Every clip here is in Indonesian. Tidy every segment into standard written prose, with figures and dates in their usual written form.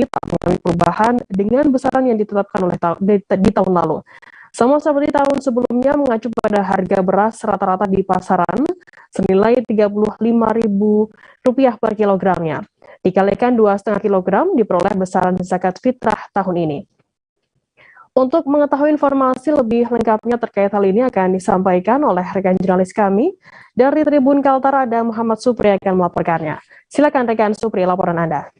sendiri tak mengalami perubahan dengan besaran yang ditetapkan di tahun lalu. Sama seperti tahun sebelumnya, mengacu pada harga beras rata-rata di pasaran senilai Rp35.000 per kilogramnya. Dikalikan 2,5 kilogram diperoleh besaran zakat fitrah tahun ini. Untuk mengetahui informasi lebih lengkapnya terkait hal ini akan disampaikan oleh rekan jurnalis kami dari Tribun Kaltara, ada Muhammad Supri akan melaporkannya. Silakan rekan Supri, laporan Anda.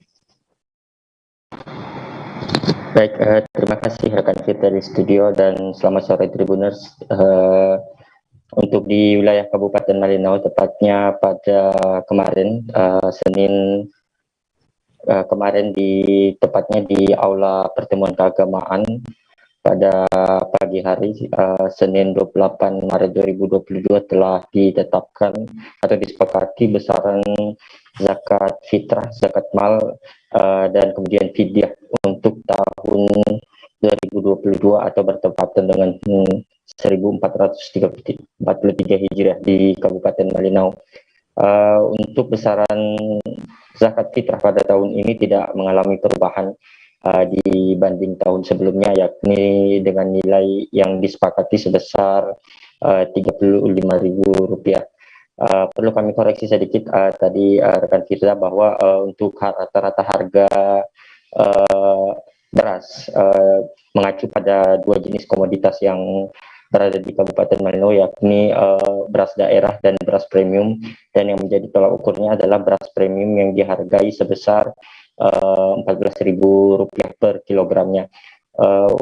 Baik, terima kasih rekan kita di studio dan selamat sore Tribuners. Untuk di wilayah Kabupaten Malinau, tepatnya pada kemarin Senin kemarin tepatnya di Aula Pertemuan Keagamaan pada pagi hari Senin 28 Maret 2022 telah ditetapkan atau disepakati besaran zakat fitrah, zakat mal, dan kemudian fidyah untuk tahun 2022 atau bertepatan dengan 1443 Hijriah di Kabupaten Malinau. Untuk besaran zakat fitrah pada tahun ini tidak mengalami perubahan dibanding tahun sebelumnya, yakni dengan nilai yang disepakati sebesar Rp35.000. Perlu kami koreksi sedikit tadi rekan Firza bahwa untuk rata-rata harga beras mengacu pada dua jenis komoditas yang berada di Kabupaten Malinau, yakni beras daerah dan beras premium, dan yang menjadi tolak ukurnya adalah beras premium yang dihargai sebesar Rp14.000 per kilogramnya.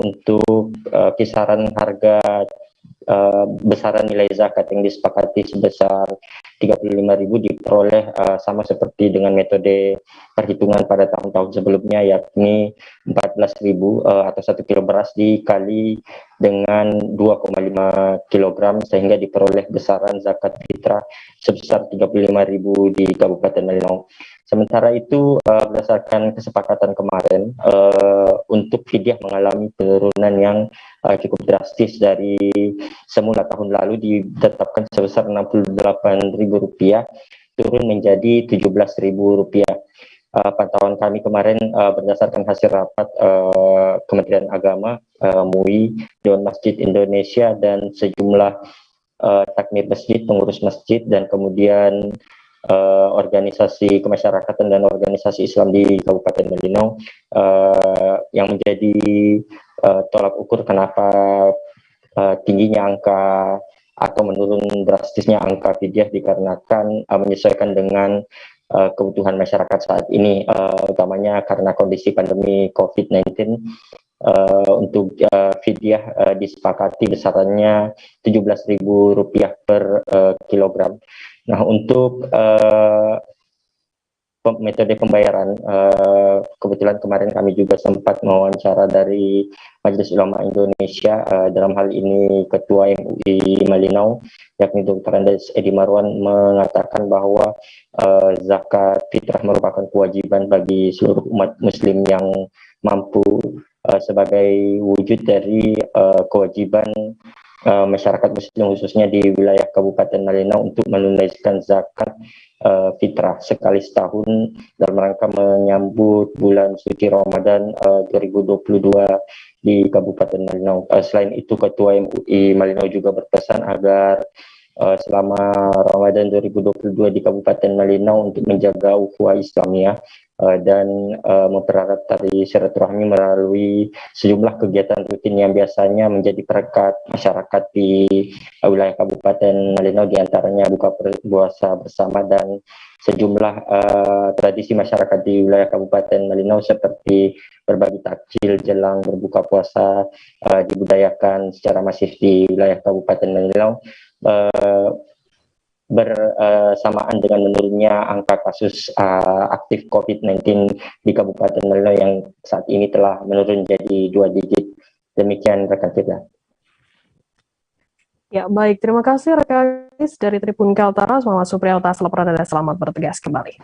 Untuk kisaran harga besaran nilai zakat yang disepakati sebesar Rp35.000 diperoleh sama seperti dengan metode perhitungan pada tahun-tahun sebelumnya, yakni 14.000 atau 1 kilo beras dikali dengan 2,5 kilogram sehingga diperoleh besaran zakat fitrah sebesar Rp35.000 di Kabupaten Malinau. Sementara itu berdasarkan kesepakatan kemarin, untuk fidyah mengalami penurunan yang cukup drastis. Dari semula tahun lalu ditetapkan sebesar Rp68.000 turun menjadi Rp17.000. Pantauan kami kemarin berdasarkan hasil rapat Kementerian Agama, MUI, Dewan Masjid Indonesia, dan sejumlah takmir masjid, pengurus masjid, dan kemudian organisasi kemasyarakatan dan organisasi Islam di Kabupaten Malinau, yang menjadi tolak ukur kenapa tingginya angka atau menurun drastisnya angka fidyah, dikarenakan menyesuaikan dengan kebutuhan masyarakat saat ini, utamanya karena kondisi pandemi COVID-19. Untuk fidyah disepakati besarannya Rp17.000 per kilogram. Nah, untuk metode pembayaran, kebetulan kemarin kami juga sempat mewawancara dari Majelis Ulama Indonesia, dalam hal ini Ketua MUI Malinau, yakni Dr. Andes Edi Marwan, mengatakan bahwa zakat fitrah merupakan kewajiban bagi seluruh umat muslim yang mampu, sebagai wujud dari kewajiban masyarakat muslim khususnya di wilayah Kabupaten Malinau untuk menunaikan zakat fitrah sekali setahun dalam rangka menyambut bulan suci Ramadan 2022 di Kabupaten Malinau. Selain itu, Ketua MUI Malinau juga berpesan agar selama Ramadan 2022 di Kabupaten Malinau untuk menjaga ukhuwah Islamiyah dan mempererat tali silaturahmi melalui sejumlah kegiatan rutin yang biasanya menjadi perekat masyarakat di wilayah Kabupaten Malinau, diantaranya buka puasa bersama dan sejumlah tradisi masyarakat di wilayah Kabupaten Malinau seperti berbagi takjil jelang berbuka puasa dibudayakan secara masif di wilayah Kabupaten Malinau, bersamaan dengan menurunnya angka kasus aktif COVID-19 di Kabupaten Malinau yang saat ini telah menurun jadi 2 digit. Demikian rekan kita. Ya, baik. Terima kasih rekan dari Tribun Kaltara, Muhammad Supri atas laporan Anda. Selamat bertugas kembali.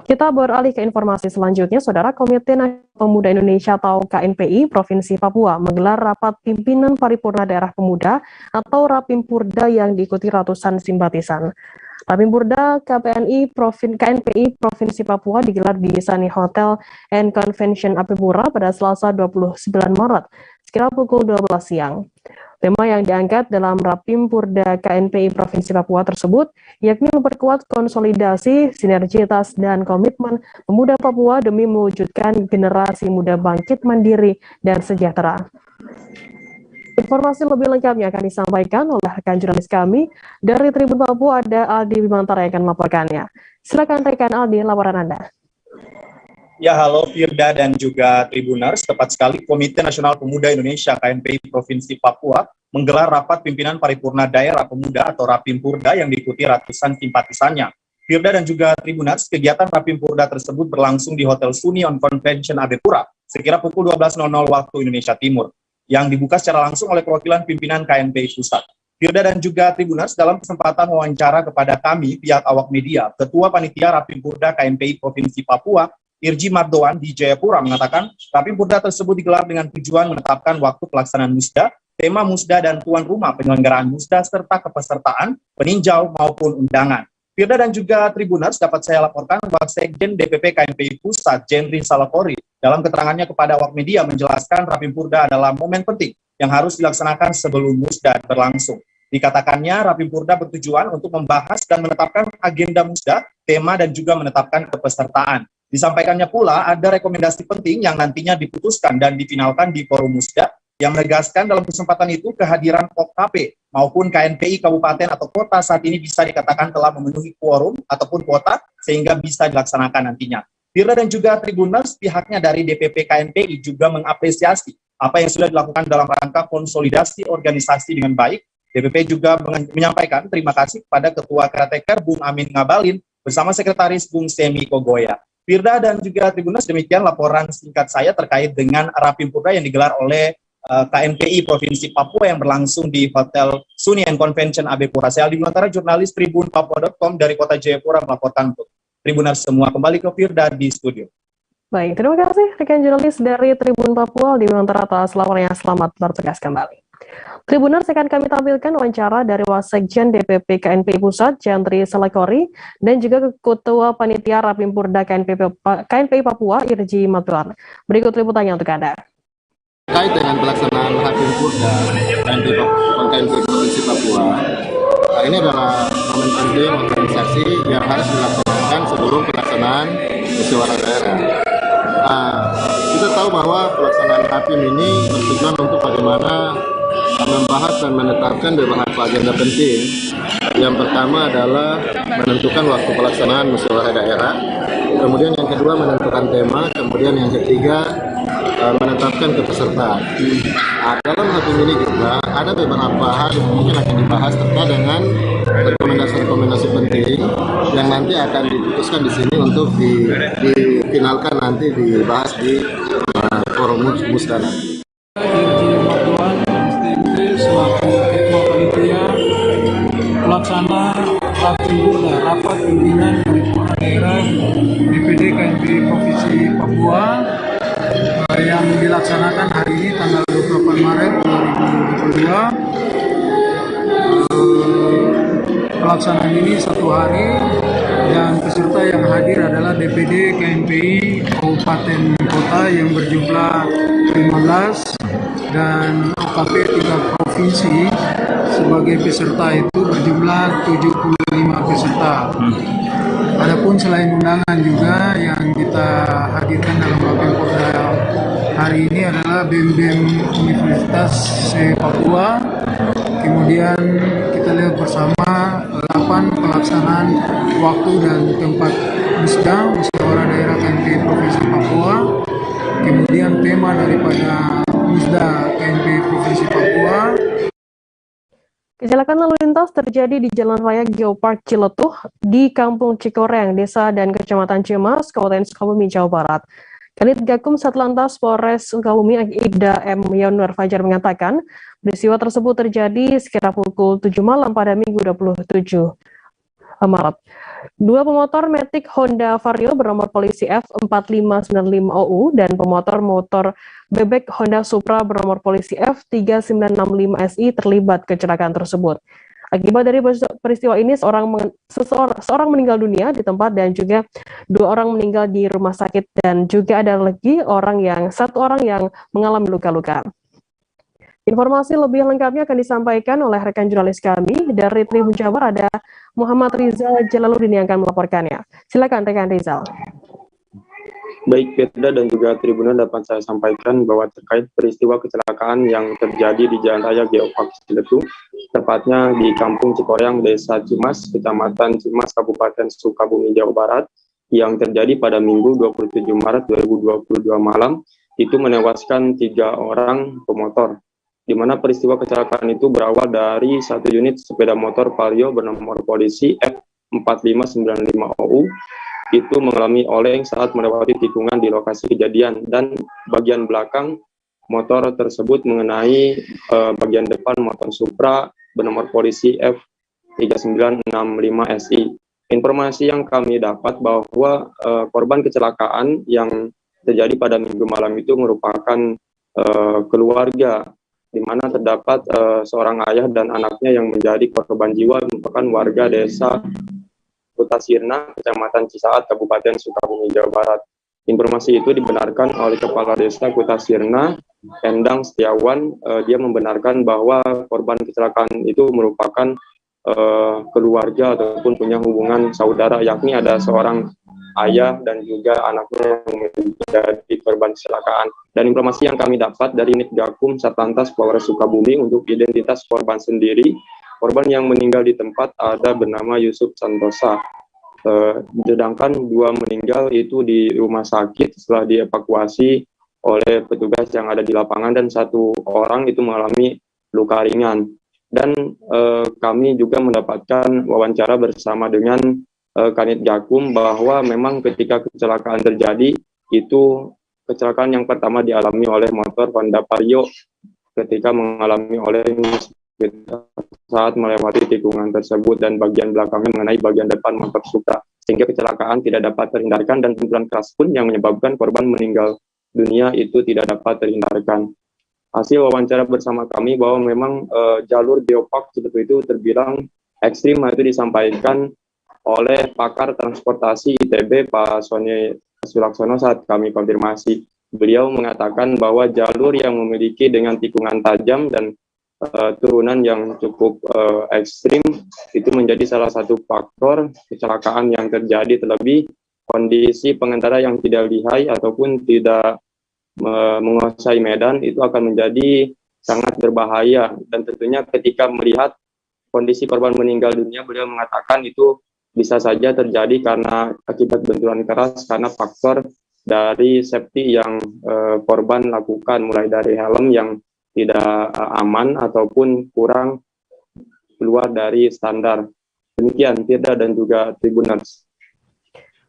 Kita beralih ke informasi selanjutnya. Saudara, Komite Nasional Pemuda Indonesia atau KNPI Provinsi Papua menggelar rapat pimpinan paripurna daerah pemuda atau Rapimpurda yang diikuti ratusan simpatisan. Rapimpurda KNPI Provinsi Papua digelar di Sunny Hotel and Convention Apipura pada Selasa 29 Maret, sekitar pukul 12 siang. Tema yang diangkat dalam Rapimpurda KNPI Provinsi Papua tersebut yakni memperkuat konsolidasi, sinergitas, dan komitmen pemuda Papua demi mewujudkan generasi muda bangkit mandiri dan sejahtera. Informasi lebih lengkapnya akan disampaikan oleh rekan jurnalis kami dari Tribun Papua, ada Aldi Bimantara yang akan melaporkannya. Silakan rekan Aldi, laporan Anda. Ya, halo Firda dan juga Tribuners. Tepat sekali, Komite Nasional Pemuda Indonesia KNPI Provinsi Papua menggelar rapat pimpinan paripurna daerah pemuda atau Rapimpurda yang diikuti ratusan simpatisannya. Firda dan juga Tribuners, kegiatan Rapimpurda tersebut berlangsung di Hotel Sunny on Convention Apipura sekira pukul 12.00 waktu Indonesia Timur, yang dibuka secara langsung oleh perwakilan pimpinan KNPI Pusat. Firda dan juga Tribuners, dalam kesempatan wawancara kepada kami, pihak awak media, Ketua Panitia Rapimpurda KNPI Provinsi Papua, Irji Mardoan di Jayapura mengatakan, Rapimpurda tersebut digelar dengan tujuan menetapkan waktu pelaksanaan musda, tema musda dan tuan rumah penyelenggaraan musda, serta kepesertaan, peninjau maupun undangan. Firda dan juga Tribuners, dapat saya laporkan Sekjen DPP KNPI Pusat, Jendri Salapori, dalam keterangannya kepada awak media menjelaskan Rapimpurda adalah momen penting yang harus dilaksanakan sebelum musda berlangsung. Dikatakannya Rapimpurda bertujuan untuk membahas dan menetapkan agenda musda, tema dan juga menetapkan kepesertaan. Disampaikannya pula ada rekomendasi penting yang nantinya diputuskan dan difinalkan di forum musda, yang menegaskan dalam kesempatan itu kehadiran POKP maupun KNPI kabupaten atau kota saat ini bisa dikatakan telah memenuhi quorum ataupun kuota sehingga bisa dilaksanakan nantinya. Firda dan juga Tribuners, pihaknya dari DPP KNPI juga mengapresiasi apa yang sudah dilakukan dalam rangka konsolidasi organisasi dengan baik. DPP juga menyampaikan terima kasih kepada Ketua Karateker Bung Amin Ngabalin bersama Sekretaris Bung Semi Kogoya. Firda dan juga Tribuners, demikian laporan singkat saya terkait dengan Rapimpurda yang digelar oleh KNPI Provinsi Papua yang berlangsung di Hotel Sunny and Convention Apipura. Saya Aldi Bimantara, jurnalis tribunpapua.com dari Kota Jayapura melaporkan untuk Tribuners semua. Kembali ke Firda di studio. Baik, terima kasih rekan jurnalis dari Tribun Papua, Aldi Bimantara atas laporannya. Selamat bertugas kembali. Tribuners, akan kami tampilkan wawancara dari Wasekjen DPP KNPI Pusat, Jendri Salapori, dan juga Ketua Panitia Rapimpurda KNPI Papua, Irji Mardoan. Berikut liputannya untuk Anda. Terkait dengan pelaksanaan Rapimpurda KNPI Provinsi Papua, ini adalah momen penting organisasi yang harus dilaksanakan sebelum pelaksanaan musyawarah daerah. Kita tahu bahwa pelaksanaan Rapim ini bertujuan untuk bagaimana membahas dan menetapkan beberapa agenda penting. Yang pertama adalah menentukan waktu pelaksanaan musyawarah daerah, kemudian yang kedua menentukan tema, kemudian yang ketiga menetapkan kepesertaan. Dalam hal ini juga ada beberapa hal yang mungkin akan dibahas terkait dengan rekomendasi-rekomendasi penting yang nanti akan diputuskan di sini untuk difinalkan nanti dibahas di forum musda nanti. Selaku Ketua Panitia Pelaksana Rapimpurda, rapat pimpinan paripurna daerah DPD KNPI Provinsi Papua yang dilaksanakan hari ini tanggal 28 Maret 2022. Pelaksanaan ini satu hari dan peserta yang hadir adalah DPD KNPI Kabupaten Kota yang berjumlah 15 dan OKP 3 provinsi sebagai peserta itu berjumlah 75 peserta. Adapun selain undangan juga yang kita hadirkan dalam Rapimpurda hari ini adalah BEM-BEM Universitas Papua. Kemudian kita lihat bersama 8 pelaksanaan waktu dan tempat musyawarah daerah KNPI Provinsi Papua. Kemudian tema daripada musda KNPI Provinsi Papua. Kecelakaan lalu lintas terjadi di Jalan Raya Geopark Ciletuh di Kampung Cikoreng, Desa dan Kecamatan Cimas, Kabupaten Sukabumi, Jawa Barat. Kanit Gakum Satlantas Polres Sukabumi Ibda M. Yanuar Fajar mengatakan, peristiwa tersebut terjadi sekitar pukul 7 malam pada Minggu 27 Maret. Dua pemotor Matic Honda Vario bernomor polisi F4595OU dan pemotor motor bebek Honda Supra bernomor polisi F3965SI terlibat kecelakaan tersebut. Akibat dari peristiwa ini seorang meninggal dunia di tempat dan juga 2 orang meninggal di rumah sakit dan juga ada lagi satu orang yang mengalami luka-luka. Informasi lebih lengkapnya akan disampaikan oleh rekan jurnalis kami dari Tribun Jabar, ada Muhammad Rizal Jalaluddin yang akan melaporkannya. Silakan rekan Rizal. Baik Firda dan juga Tribunan, dapat saya sampaikan bahwa terkait peristiwa kecelakaan yang terjadi di Jalan Raya Geopark Ciletu, tepatnya di Kampung Cikoreang, Desa Cimas, Kecamatan Cimas, Kabupaten Sukabumi, Jawa Barat, yang terjadi pada Minggu 27 Maret 2022 malam, itu menewaskan 3 orang pemotor, di mana peristiwa kecelakaan itu berawal dari satu unit sepeda motor Vario bernomor polisi F4595OU itu mengalami oleng saat melewati tikungan di lokasi kejadian, dan bagian belakang motor tersebut mengenai bagian depan motor Supra bernomor polisi F3965SI. Informasi yang kami dapat bahwa korban kecelakaan yang terjadi pada Minggu malam itu merupakan keluarga, di mana terdapat seorang ayah dan anaknya yang menjadi korban jiwa, merupakan warga desa Kuta Sirna, Kecamatan Cisaat, Kabupaten Sukabumi, Jawa Barat. Informasi itu dibenarkan oleh Kepala Desa Kuta Sirna, Endang Setiawan. Dia membenarkan bahwa korban kecelakaan itu merupakan keluarga ataupun punya hubungan saudara, yakni ada seorang ayah dan juga anaknya yang menjadi korban kecelakaan. Dan informasi yang kami dapat dari Unit Gakum Satlantas Polres Sukabumi, untuk identitas korban sendiri, korban yang meninggal di tempat ada bernama Yusuf Santosa. Sedangkan 2 meninggal itu di rumah sakit setelah dievakuasi oleh petugas yang ada di lapangan, dan 1 orang itu mengalami luka ringan. Dan kami juga mendapatkan wawancara bersama dengan Kanit Gakum bahwa memang ketika kecelakaan terjadi, itu kecelakaan yang pertama dialami oleh motor Honda Vario ketika mengalami oleng saat melewati tikungan tersebut, dan bagian belakangnya mengenai bagian depan motor Supra, sehingga kecelakaan tidak dapat terhindarkan, dan benturan keras pun yang menyebabkan korban meninggal dunia itu tidak dapat terhindarkan. Hasil wawancara bersama kami bahwa memang jalur Geopark itu terbilang ekstrim, itu disampaikan oleh pakar transportasi ITB Pak Sony Sulaksono saat kami konfirmasi. Beliau mengatakan bahwa jalur yang memiliki dengan tikungan tajam dan turunan yang cukup ekstrim itu menjadi salah satu faktor kecelakaan yang terjadi, terlebih kondisi pengendara yang tidak lihai ataupun tidak menguasai medan itu akan menjadi sangat berbahaya. Dan tentunya ketika melihat kondisi korban meninggal dunia, beliau mengatakan itu bisa saja terjadi karena akibat benturan keras, karena faktor dari safety yang korban lakukan, mulai dari helm yang tidak aman ataupun kurang keluar dari standar. Demikian Firda dan juga Tribuners.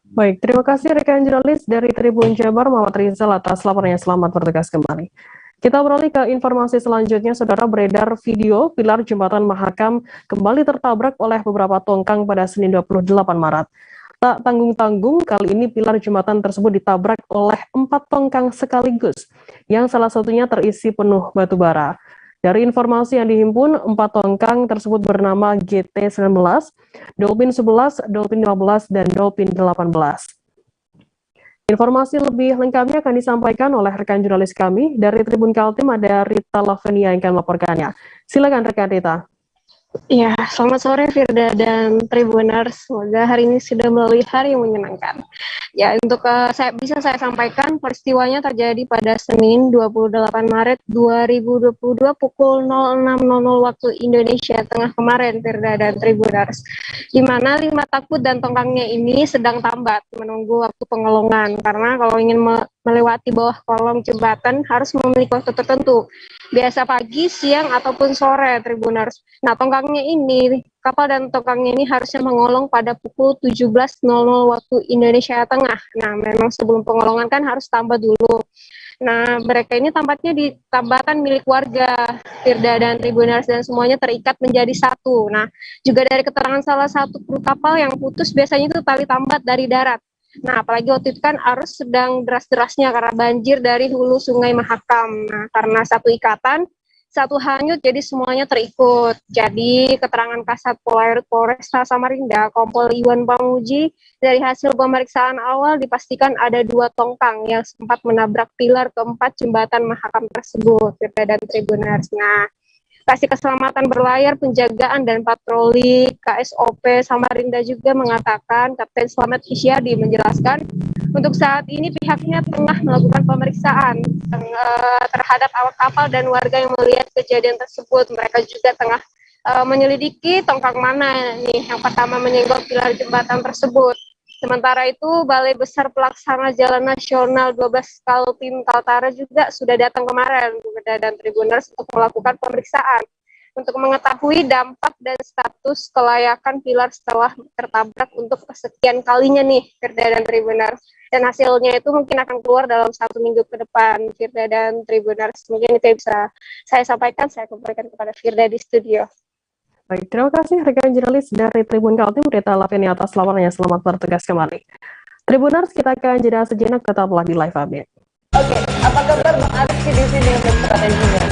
Baik, terima kasih rekan jurnalis dari Tribun Jabar Muhammad Rizal atas laporannya. Selamat bertugas kembali. Kita beralih ke informasi selanjutnya. Saudara, beredar video pilar jembatan Mahakam kembali tertabrak oleh beberapa tongkang pada Senin 28 Maret. Tak tanggung-tanggung, kali ini pilar jembatan tersebut ditabrak oleh 4 tongkang sekaligus, yang salah satunya terisi penuh batu bara. Dari informasi yang dihimpun, 4 tongkang tersebut bernama GT19, Dolphin 11, Dolphin 15, dan Dolphin 18. Informasi lebih lengkapnya akan disampaikan oleh rekan jurnalis kami dari Tribun Kaltim, ada Rita Lavenia yang akan melaporkannya. Silakan rekan Rita. Ya, selamat sore Firda dan Tribuners. Semoga hari ini sudah melalui hari yang menyenangkan. Ya, untuk saya sampaikan peristiwanya terjadi pada Senin 28 Maret 2022 pukul 06.00 waktu Indonesia Tengah kemarin, Firda dan Tribuners. Di mana 5 takbut dan tongkangnya ini sedang tambat menunggu waktu pengelongan, karena kalau ingin melewati bawah kolong jembatan harus memiliki waktu tertentu. Biasa pagi, siang, ataupun sore, Tribuners. Nah, tongkangnya ini, kapal dan tongkangnya ini harusnya mengolong pada pukul 17.00 waktu Indonesia Tengah. Nah, memang sebelum pengolongan kan harus tambah dulu. Nah, mereka ini tampaknya di tambatan milik warga, Firda dan Tribuners, dan semuanya terikat menjadi satu. Nah, juga dari keterangan salah satu kru kapal yang putus, biasanya itu tali tambat dari darat. Nah, apalagi waktu itu kan arus sedang deras-derasnya karena banjir dari hulu sungai Mahakam. Nah, karena satu ikatan, satu hanyut jadi semuanya terikut. Jadi keterangan Kasat Polresta Samarinda, Kompol Iwan Pamuji, dari hasil pemeriksaan awal dipastikan ada 2 tongkang yang sempat menabrak pilar keempat jembatan Mahakam tersebut, Firda dan Tribuners. Nah, Kasih Keselamatan Berlayar, Penjagaan dan Patroli KSOP Samarinda juga mengatakan, Kapten Slamet Isyadi menjelaskan, untuk saat ini pihaknya tengah melakukan pemeriksaan terhadap awak kapal dan warga yang melihat kejadian tersebut. Mereka juga tengah menyelidiki tongkang mana nih yang pertama menyenggol pilar jembatan tersebut. Sementara itu, Balai Besar Pelaksana Jalan Nasional 12 Kaltim Kaltara juga sudah datang kemarin, Firda dan Tribuners, untuk melakukan pemeriksaan untuk mengetahui dampak dan status kelayakan pilar setelah tertabrak untuk kesekian kalinya nih, Firda dan Tribuners. Dan hasilnya itu mungkin akan keluar dalam 1 minggu ke depan, Firda dan Tribuners. Mungkin itu yang bisa saya sampaikan, saya kembalikan kepada Firda di studio. Baik, terima kasih rekan jurnalis dari Tribun Kaltim, Rita Laveni atas laporannya. Selamat bertugas kembali. Tribuners, kita akan jeda sejenak, tetaplah di live update. Oke, apa kabar Bang Arifki di sini untuk strateginya?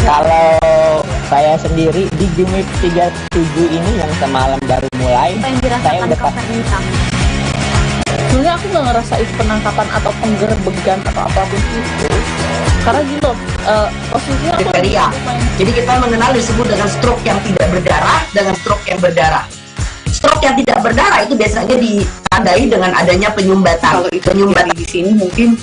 Kalau saya sendiri di Gimik 37 ini yang semalam baru mulai, saya udah pasti. Sebenarnya aku nggak ngerasain penangkapan atau penggerbegan atau apapun itu. Karena gitu, posisinya aku Jadi kita mengenal disebut dengan stroke yang tidak berdarah dengan stroke yang berdarah. Stroke yang tidak berdarah itu biasanya ditandai dengan adanya penyumbatan. Kalau itu penyumbatan di sini mungkin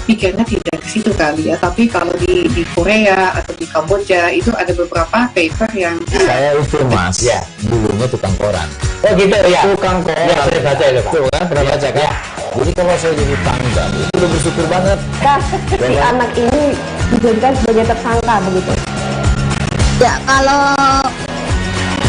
pikirnya tidak ke situ kali ya, tapi kalau di Korea atau di Kamboja itu ada beberapa paper yang saya itu mas, ya dulunya tukang koran. Oh gitu ya, tukang koran. Ya, saya baca itu pak. Tuh kan, pernah baca kan? Jadi kalau saya jadi tanggal, itu udah bersyukur banget. Si anak ini dijadikan sebagai tersangka begitu. Ya, kalau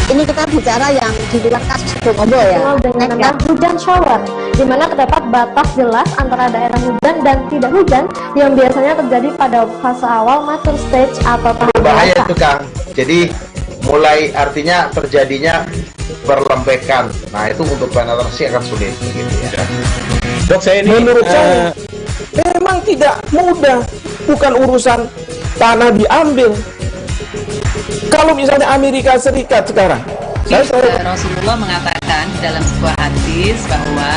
ini kita bicara yang di luar kasus Komodo ya. Dengan nama hujan shower, di mana terdapat batas jelas antara daerah hujan dan tidak hujan yang biasanya terjadi pada fase awal mature stage atau tahap bahaya itu Kang. Jadi mulai artinya terjadinya perlembekan. Nah itu untuk penetrasi akan sulit gitu ya. Dok, saya ini menurut saya memang tidak mudah, bukan urusan tanah diambil. Kalau misalnya Amerika Serikat sekarang, Rasulullah mengatakan dalam sebuah hadis bahwa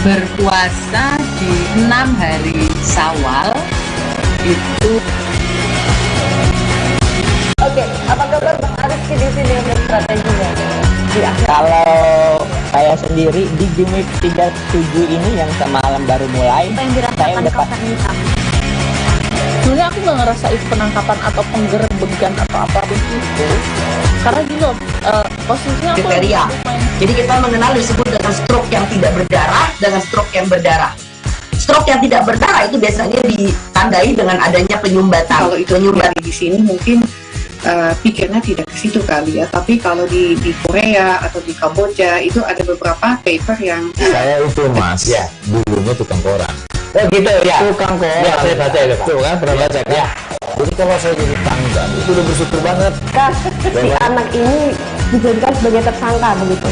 berpuasa di 6 hari Syawal itu. Oke, apa kabar Bang Arifki di sini untuk strateginya? Kalau saya sendiri di Gimik 37 ini yang semalam baru mulai, saya udah pasti. Sebenarnya aku nggak ngerasain penangkapan atau penggerbegan atau apapun itu. Karena gitu, posisinya aku Jadi kita mengenal disebut dengan stroke yang tidak berdarah dengan stroke yang berdarah. Stroke yang tidak berdarah itu biasanya ditandai dengan adanya penyumbatan. Kalau itu penyumbatan di sini mungkin pikirnya tidak ke situ kali ya, tapi kalau di Korea atau di Kamboja itu ada beberapa paper yang saya itu mas, ya dulunya tukang koran. Oh gitu ya, tukang koran. Ya, saya baca itu pak. Tuh kan, pernah baca kan? Ya. Jadi kalau saya jadi tanggal, itu udah bersyukur banget. Si anak ini dijadikan sebagai tersangka begitu.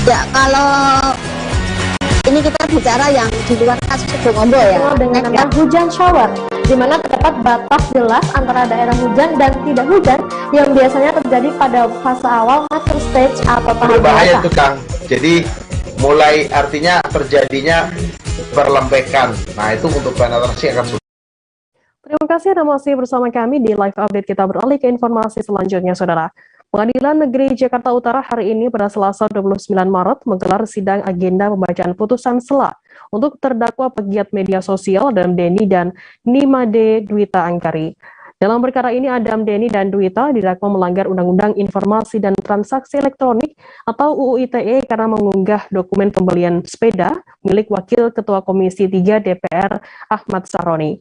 Ya, kalau ini kita bicara yang di luar kasus Komodo ya. Dengan nama hujan shower, di mana terdapat batas jelas antara daerah hujan dan tidak hujan yang biasanya terjadi pada fase awal mature stage atau tahap bahaya itu Kang. Jadi mulai artinya terjadinya perlembekan. Nah itu untuk penetrasi akan sulit. Terima kasih Anda masih bersama kami di live update. Kita beralih ke informasi selanjutnya, Saudara. Pengadilan Negeri Jakarta Utara hari ini pada Selasa 29 Maret menggelar sidang agenda pembacaan putusan sela untuk terdakwa pegiat media sosial Adam Denny dan Nimade Dwita Angkari. Dalam perkara ini, Adam Denny dan Dwita didakwa melanggar Undang-Undang Informasi dan Transaksi Elektronik atau UU ITE karena mengunggah dokumen pembelian sepeda milik Wakil Ketua Komisi 3 DPR Ahmad Saroni.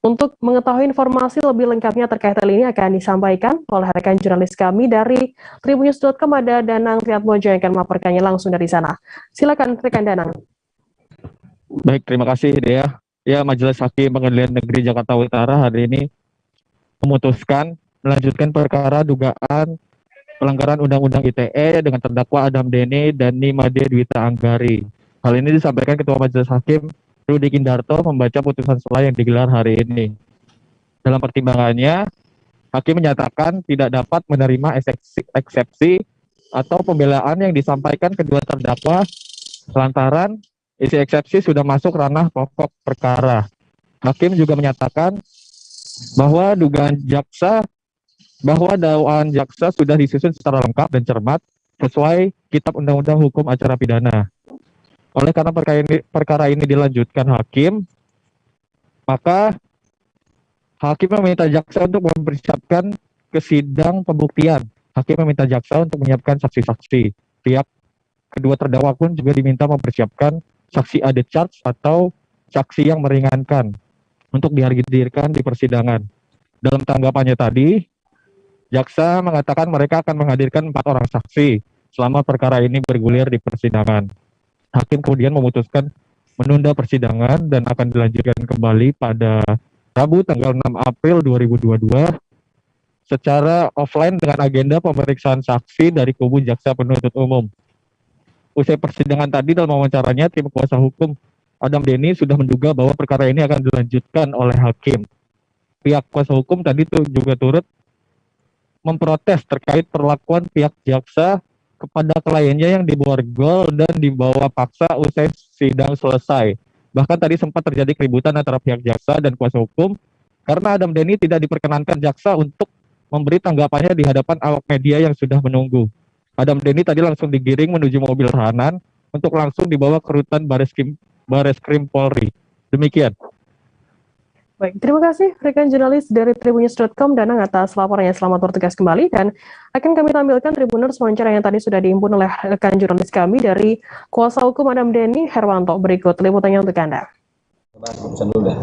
Untuk mengetahui informasi lebih lengkapnya terkait hal ini akan disampaikan oleh rekan jurnalis kami dari tribunnews.com, ada Danang Triatmojo yang akan melaporkannya langsung dari sana. Silakan rekan Danang. Baik, terima kasih Dea. Ya, Majelis Hakim Pengadilan Negeri Jakarta Utara hari ini memutuskan melanjutkan perkara dugaan pelanggaran Undang-Undang ITE dengan terdakwa Adam Denny dan Nimade Dwita Angkari. Hal ini disampaikan Ketua Majelis Hakim Rudi Kindarto membaca putusan sela yang digelar hari ini. Dalam pertimbangannya, hakim menyatakan tidak dapat menerima eksepsi atau pembelaan yang disampaikan kedua terdakwa lantaran isi eksepsi sudah masuk ranah pokok perkara. Hakim juga menyatakan bahwa dakwaan jaksa sudah disusun secara lengkap dan cermat sesuai Kitab Undang-Undang Hukum Acara Pidana. Oleh karena perkara ini dilanjutkan hakim, maka hakim meminta jaksa untuk mempersiapkan ke sidang pembuktian. Hakim meminta jaksa untuk menyiapkan saksi-saksi. Pihak kedua terdakwa pun juga diminta mempersiapkan saksi ade charge atau saksi yang meringankan untuk dihadirkan di persidangan. Dalam tanggapannya tadi, jaksa mengatakan mereka akan menghadirkan 4 orang saksi selama perkara ini bergulir di persidangan. Hakim kemudian memutuskan menunda persidangan dan akan dilanjutkan kembali pada Rabu tanggal 6 April 2022 secara offline dengan agenda pemeriksaan saksi dari kubu jaksa penuntut umum. Usai persidangan tadi, dalam wawancaranya, tim kuasa hukum Adam Denny sudah menduga bahwa perkara ini akan dilanjutkan oleh hakim. Pihak kuasa hukum tadi juga turut memprotes terkait perlakuan pihak jaksa kepada kliennya yang diborgol dan dibawa paksa usai sidang selesai. Bahkan tadi sempat terjadi keributan antara pihak jaksa dan kuasa hukum karena Adam Denny tidak diperkenankan jaksa untuk memberi tanggapannya di hadapan awak media yang sudah menunggu. Adam Denny tadi langsung digiring menuju mobil tahanan untuk langsung dibawa ke rutan Bareskrim Polri. Demikian. Baik, terima kasih rekan jurnalis dari tribunnews.com Danang atas laporannya. Selamat bertugas kembali dan akan kami tampilkan Tribuners wawancara yang tadi sudah dihimpun oleh rekan jurnalis kami dari kuasa hukum Adam Denny Herwanto. Berikut liputannya untuk Anda. Putusan dulu dah.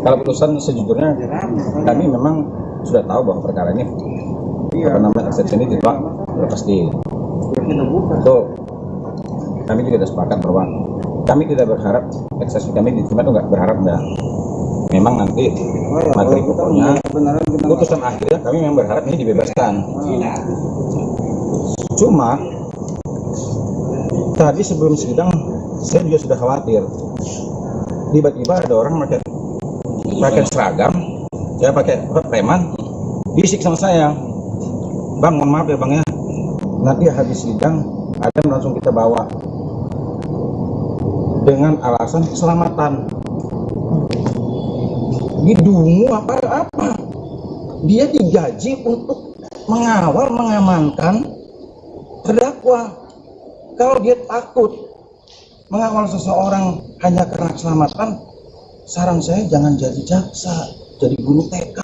Kalau putusan sejujurnya kami memang sudah tahu bahwa perkara ini eksepsi ini ditolak sudah pasti. So, kami juga sudah sepakat bahwa kami tidak berharap eksepsi kami diterima, itu nggak berharap enggak. Memang nanti materi pokoknya putusan akhirnya kami memang berharap ini dibebaskan. Cuma tadi sebelum sidang saya juga sudah khawatir. Tiba-tiba ada orang pakai seragam, ya pakai preman, bisik sama saya, bang mohon maaf ya bang ya, nanti habis sidang ada langsung kita bawa dengan alasan keselamatan. Didungu apa? Dia digaji untuk mengawal, mengamankan terdakwa. Kalau dia takut mengawal seseorang hanya karena keselamatan, saran saya jangan jadi jaksa, jadi guru TK.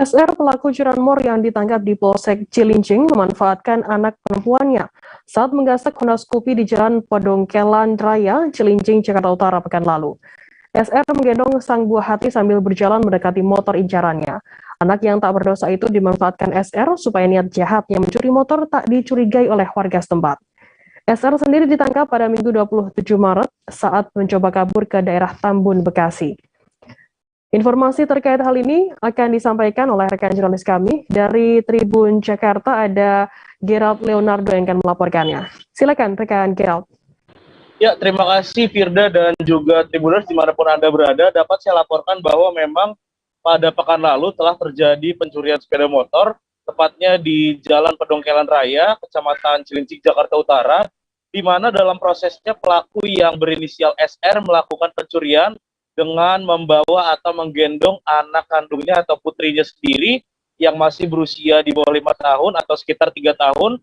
SR pelaku curanmor yang ditangkap di Polsek Cilincing memanfaatkan anak perempuannya saat menggasak Honda Scoopy di Jalan Pedongkelan Raya, Cilincing, Jakarta Utara pekan lalu. SR menggendong sang buah hati sambil berjalan mendekati motor incarannya. Anak yang tak berdosa itu dimanfaatkan SR supaya niat jahat yang mencuri motor tak dicurigai oleh warga setempat. SR sendiri ditangkap pada Minggu 27 Maret saat mencoba kabur ke daerah Tambun, Bekasi. Informasi terkait hal ini akan disampaikan oleh rekan jurnalis kami dari Tribun Jakarta. Ada Gerald Leonardo yang akan melaporkannya. Silakan rekan Gerald. Ya, terima kasih Firda dan juga Tribuners dimanapun Anda berada. Dapat saya laporkan bahwa memang pada pekan lalu telah terjadi pencurian sepeda motor, tepatnya di Jalan Pedongkelan Raya, Kecamatan Cilincing, Jakarta Utara, di mana dalam prosesnya pelaku yang berinisial SR melakukan pencurian dengan membawa atau menggendong anak kandungnya atau putrinya sendiri yang masih berusia di bawah 5 tahun atau sekitar 3 tahun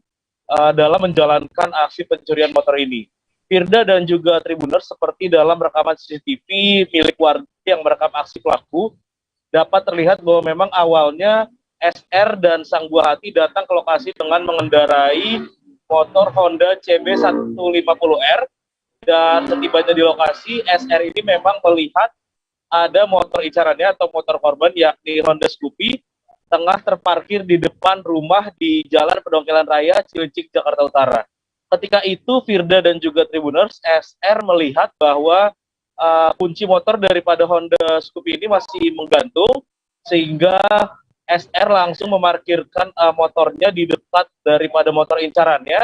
dalam menjalankan aksi pencurian motor ini. Firda dan juga Tribuners, seperti dalam rekaman CCTV milik warga yang merekam aksi pelaku, dapat terlihat bahwa memang awalnya SR dan sang buah hati datang ke lokasi dengan mengendarai motor Honda CB150R, dan setibanya di lokasi, SR ini memang melihat ada motor incarannya atau motor korban yakni Honda Scoopy tengah terparkir di depan rumah di Jalan Pedongkelan Raya, Cilincing, Jakarta Utara. Ketika itu Firda dan juga Tribuners, SR melihat bahwa kunci motor daripada Honda Scoopy ini masih menggantung, sehingga SR langsung memarkirkan motornya di dekat daripada motor incarannya.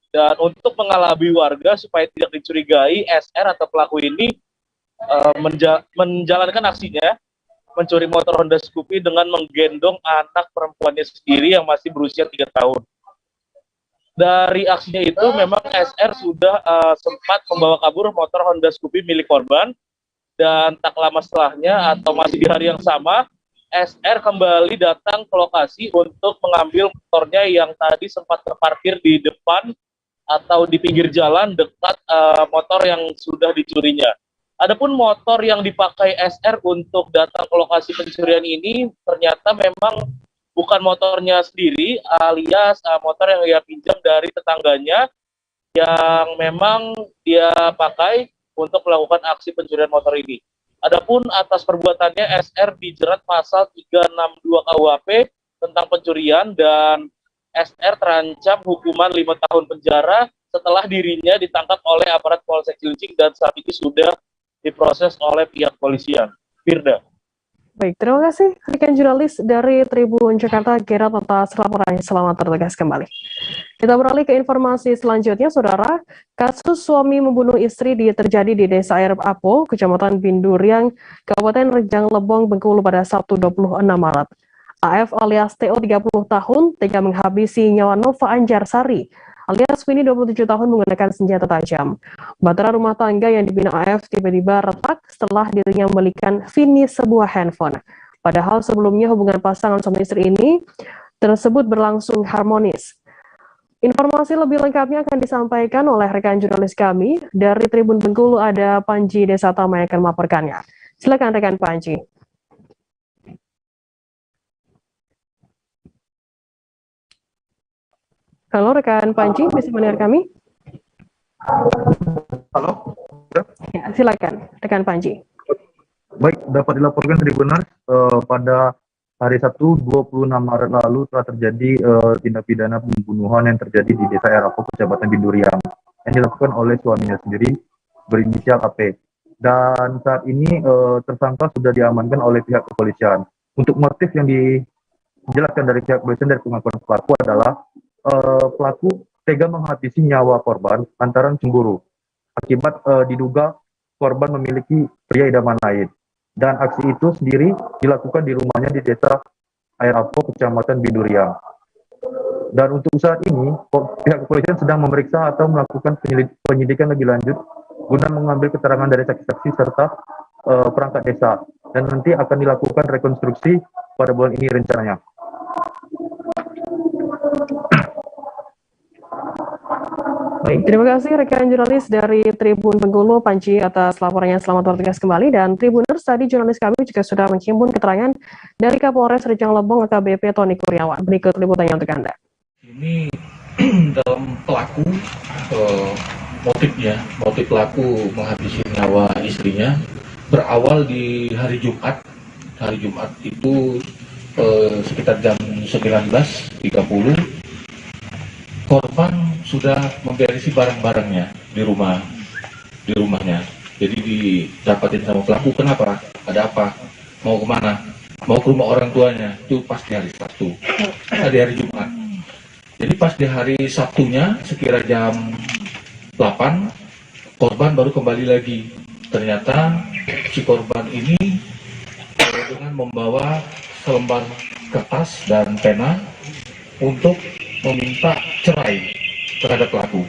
Dan untuk mengelabui warga supaya tidak dicurigai, SR atau pelaku ini menjalankan aksinya mencuri motor Honda Scoopy dengan menggendong anak perempuannya sendiri yang masih berusia 3 tahun. Dari aksinya itu memang SR sudah sempat membawa kabur motor Honda Scoopy milik korban, dan tak lama setelahnya atau masih di hari yang sama, SR kembali datang ke lokasi untuk mengambil motornya yang tadi sempat terparkir di depan atau di pinggir jalan dekat motor yang sudah dicurinya. Adapun motor yang dipakai SR untuk datang ke lokasi pencurian ini ternyata memang bukan motornya sendiri, alias motor yang ia pinjam dari tetangganya yang memang dia pakai untuk melakukan aksi pencurian motor ini. Adapun atas perbuatannya SR dijerat pasal 362 KUHP tentang pencurian, dan SR terancam hukuman 5 tahun penjara setelah dirinya ditangkap oleh aparat Polsek Cilincing dan saat ini sudah diproses oleh pihak polisian. Firda. Baik, terima kasih rekan jurnalis dari Tribun Jakarta, Gerard, atas laporannya. Selamat bertugas kembali. Kita beralih ke informasi selanjutnya, Saudara. Kasus suami membunuh istri terjadi di Desa Air Apo, Kecamatan Binduriang, Kabupaten Rejang Lebong, Bengkulu pada Sabtu 26 Maret. AF alias TO 30 tahun tega menghabisi nyawa Nova Anjarsari alias Winnie 27 tahun menggunakan senjata tajam. Bahtera rumah tangga yang dibina AF tiba-tiba retak setelah dirinya membelikan Winnie sebuah handphone. Padahal sebelumnya hubungan pasangan suami istri ini tersebut berlangsung harmonis. Informasi lebih lengkapnya akan disampaikan oleh rekan jurnalis kami dari Tribun Bengkulu, ada Panji Desatama yang akan melaporkannya. Silakan rekan Panji. Halo rekan Panji, bisa mendengar kami? Halo. Ya, silakan rekan Panji. Baik, dapat dilaporkan Tribunar pada hari Sabtu 26 Maret lalu telah terjadi tindak pidana pembunuhan yang terjadi di Desa Airapo, Kecamatan Binduriang, yang dilakukan oleh suaminya sendiri berinisial AP. Dan saat ini tersangka sudah diamankan oleh pihak kepolisian. Untuk motif yang dijelaskan dari pihak kepolisian dari pengakuan pelaku adalah pelaku tega menghabisi nyawa korban lantaran cemburu akibat diduga korban memiliki pria idaman lain, dan aksi itu sendiri dilakukan di rumahnya di Desa Air Apo, Kecamatan Binduriang. Dan untuk saat ini pihak kepolisian sedang memeriksa atau melakukan penyidikan lebih lanjut guna mengambil keterangan dari saksi-saksi serta perangkat desa, dan nanti akan dilakukan rekonstruksi pada bulan ini rencananya. Baik, terima kasih rekan jurnalis dari Tribun Bengkulu, Panji, atas laporannya. Selamat bertugas kembali. Dan Tribuners, tadi jurnalis kami juga sudah menghimpun keterangan dari Kapolres Rejang Lebong AKBP Tony Kurniawan. Berikut liputannya untuk Anda. Ini dalam pelaku, motif pelaku menghabisi nyawa istrinya berawal di hari Jumat. Hari Jumat itu sekitar jam 19.30. Korban sudah memberisi barang-barangnya di rumahnya. Jadi didapatin sama pelaku, kenapa? Ada apa? Mau kemana? Mau ke rumah orang tuanya. Itu pas di hari Sabtu, di hari Jumat. Jadi pas di hari Sabtunya sekira jam 8, korban baru kembali lagi. Ternyata si korban ini dengan membawa selembar kertas dan pena untuk meminta cerai terhadap pelaku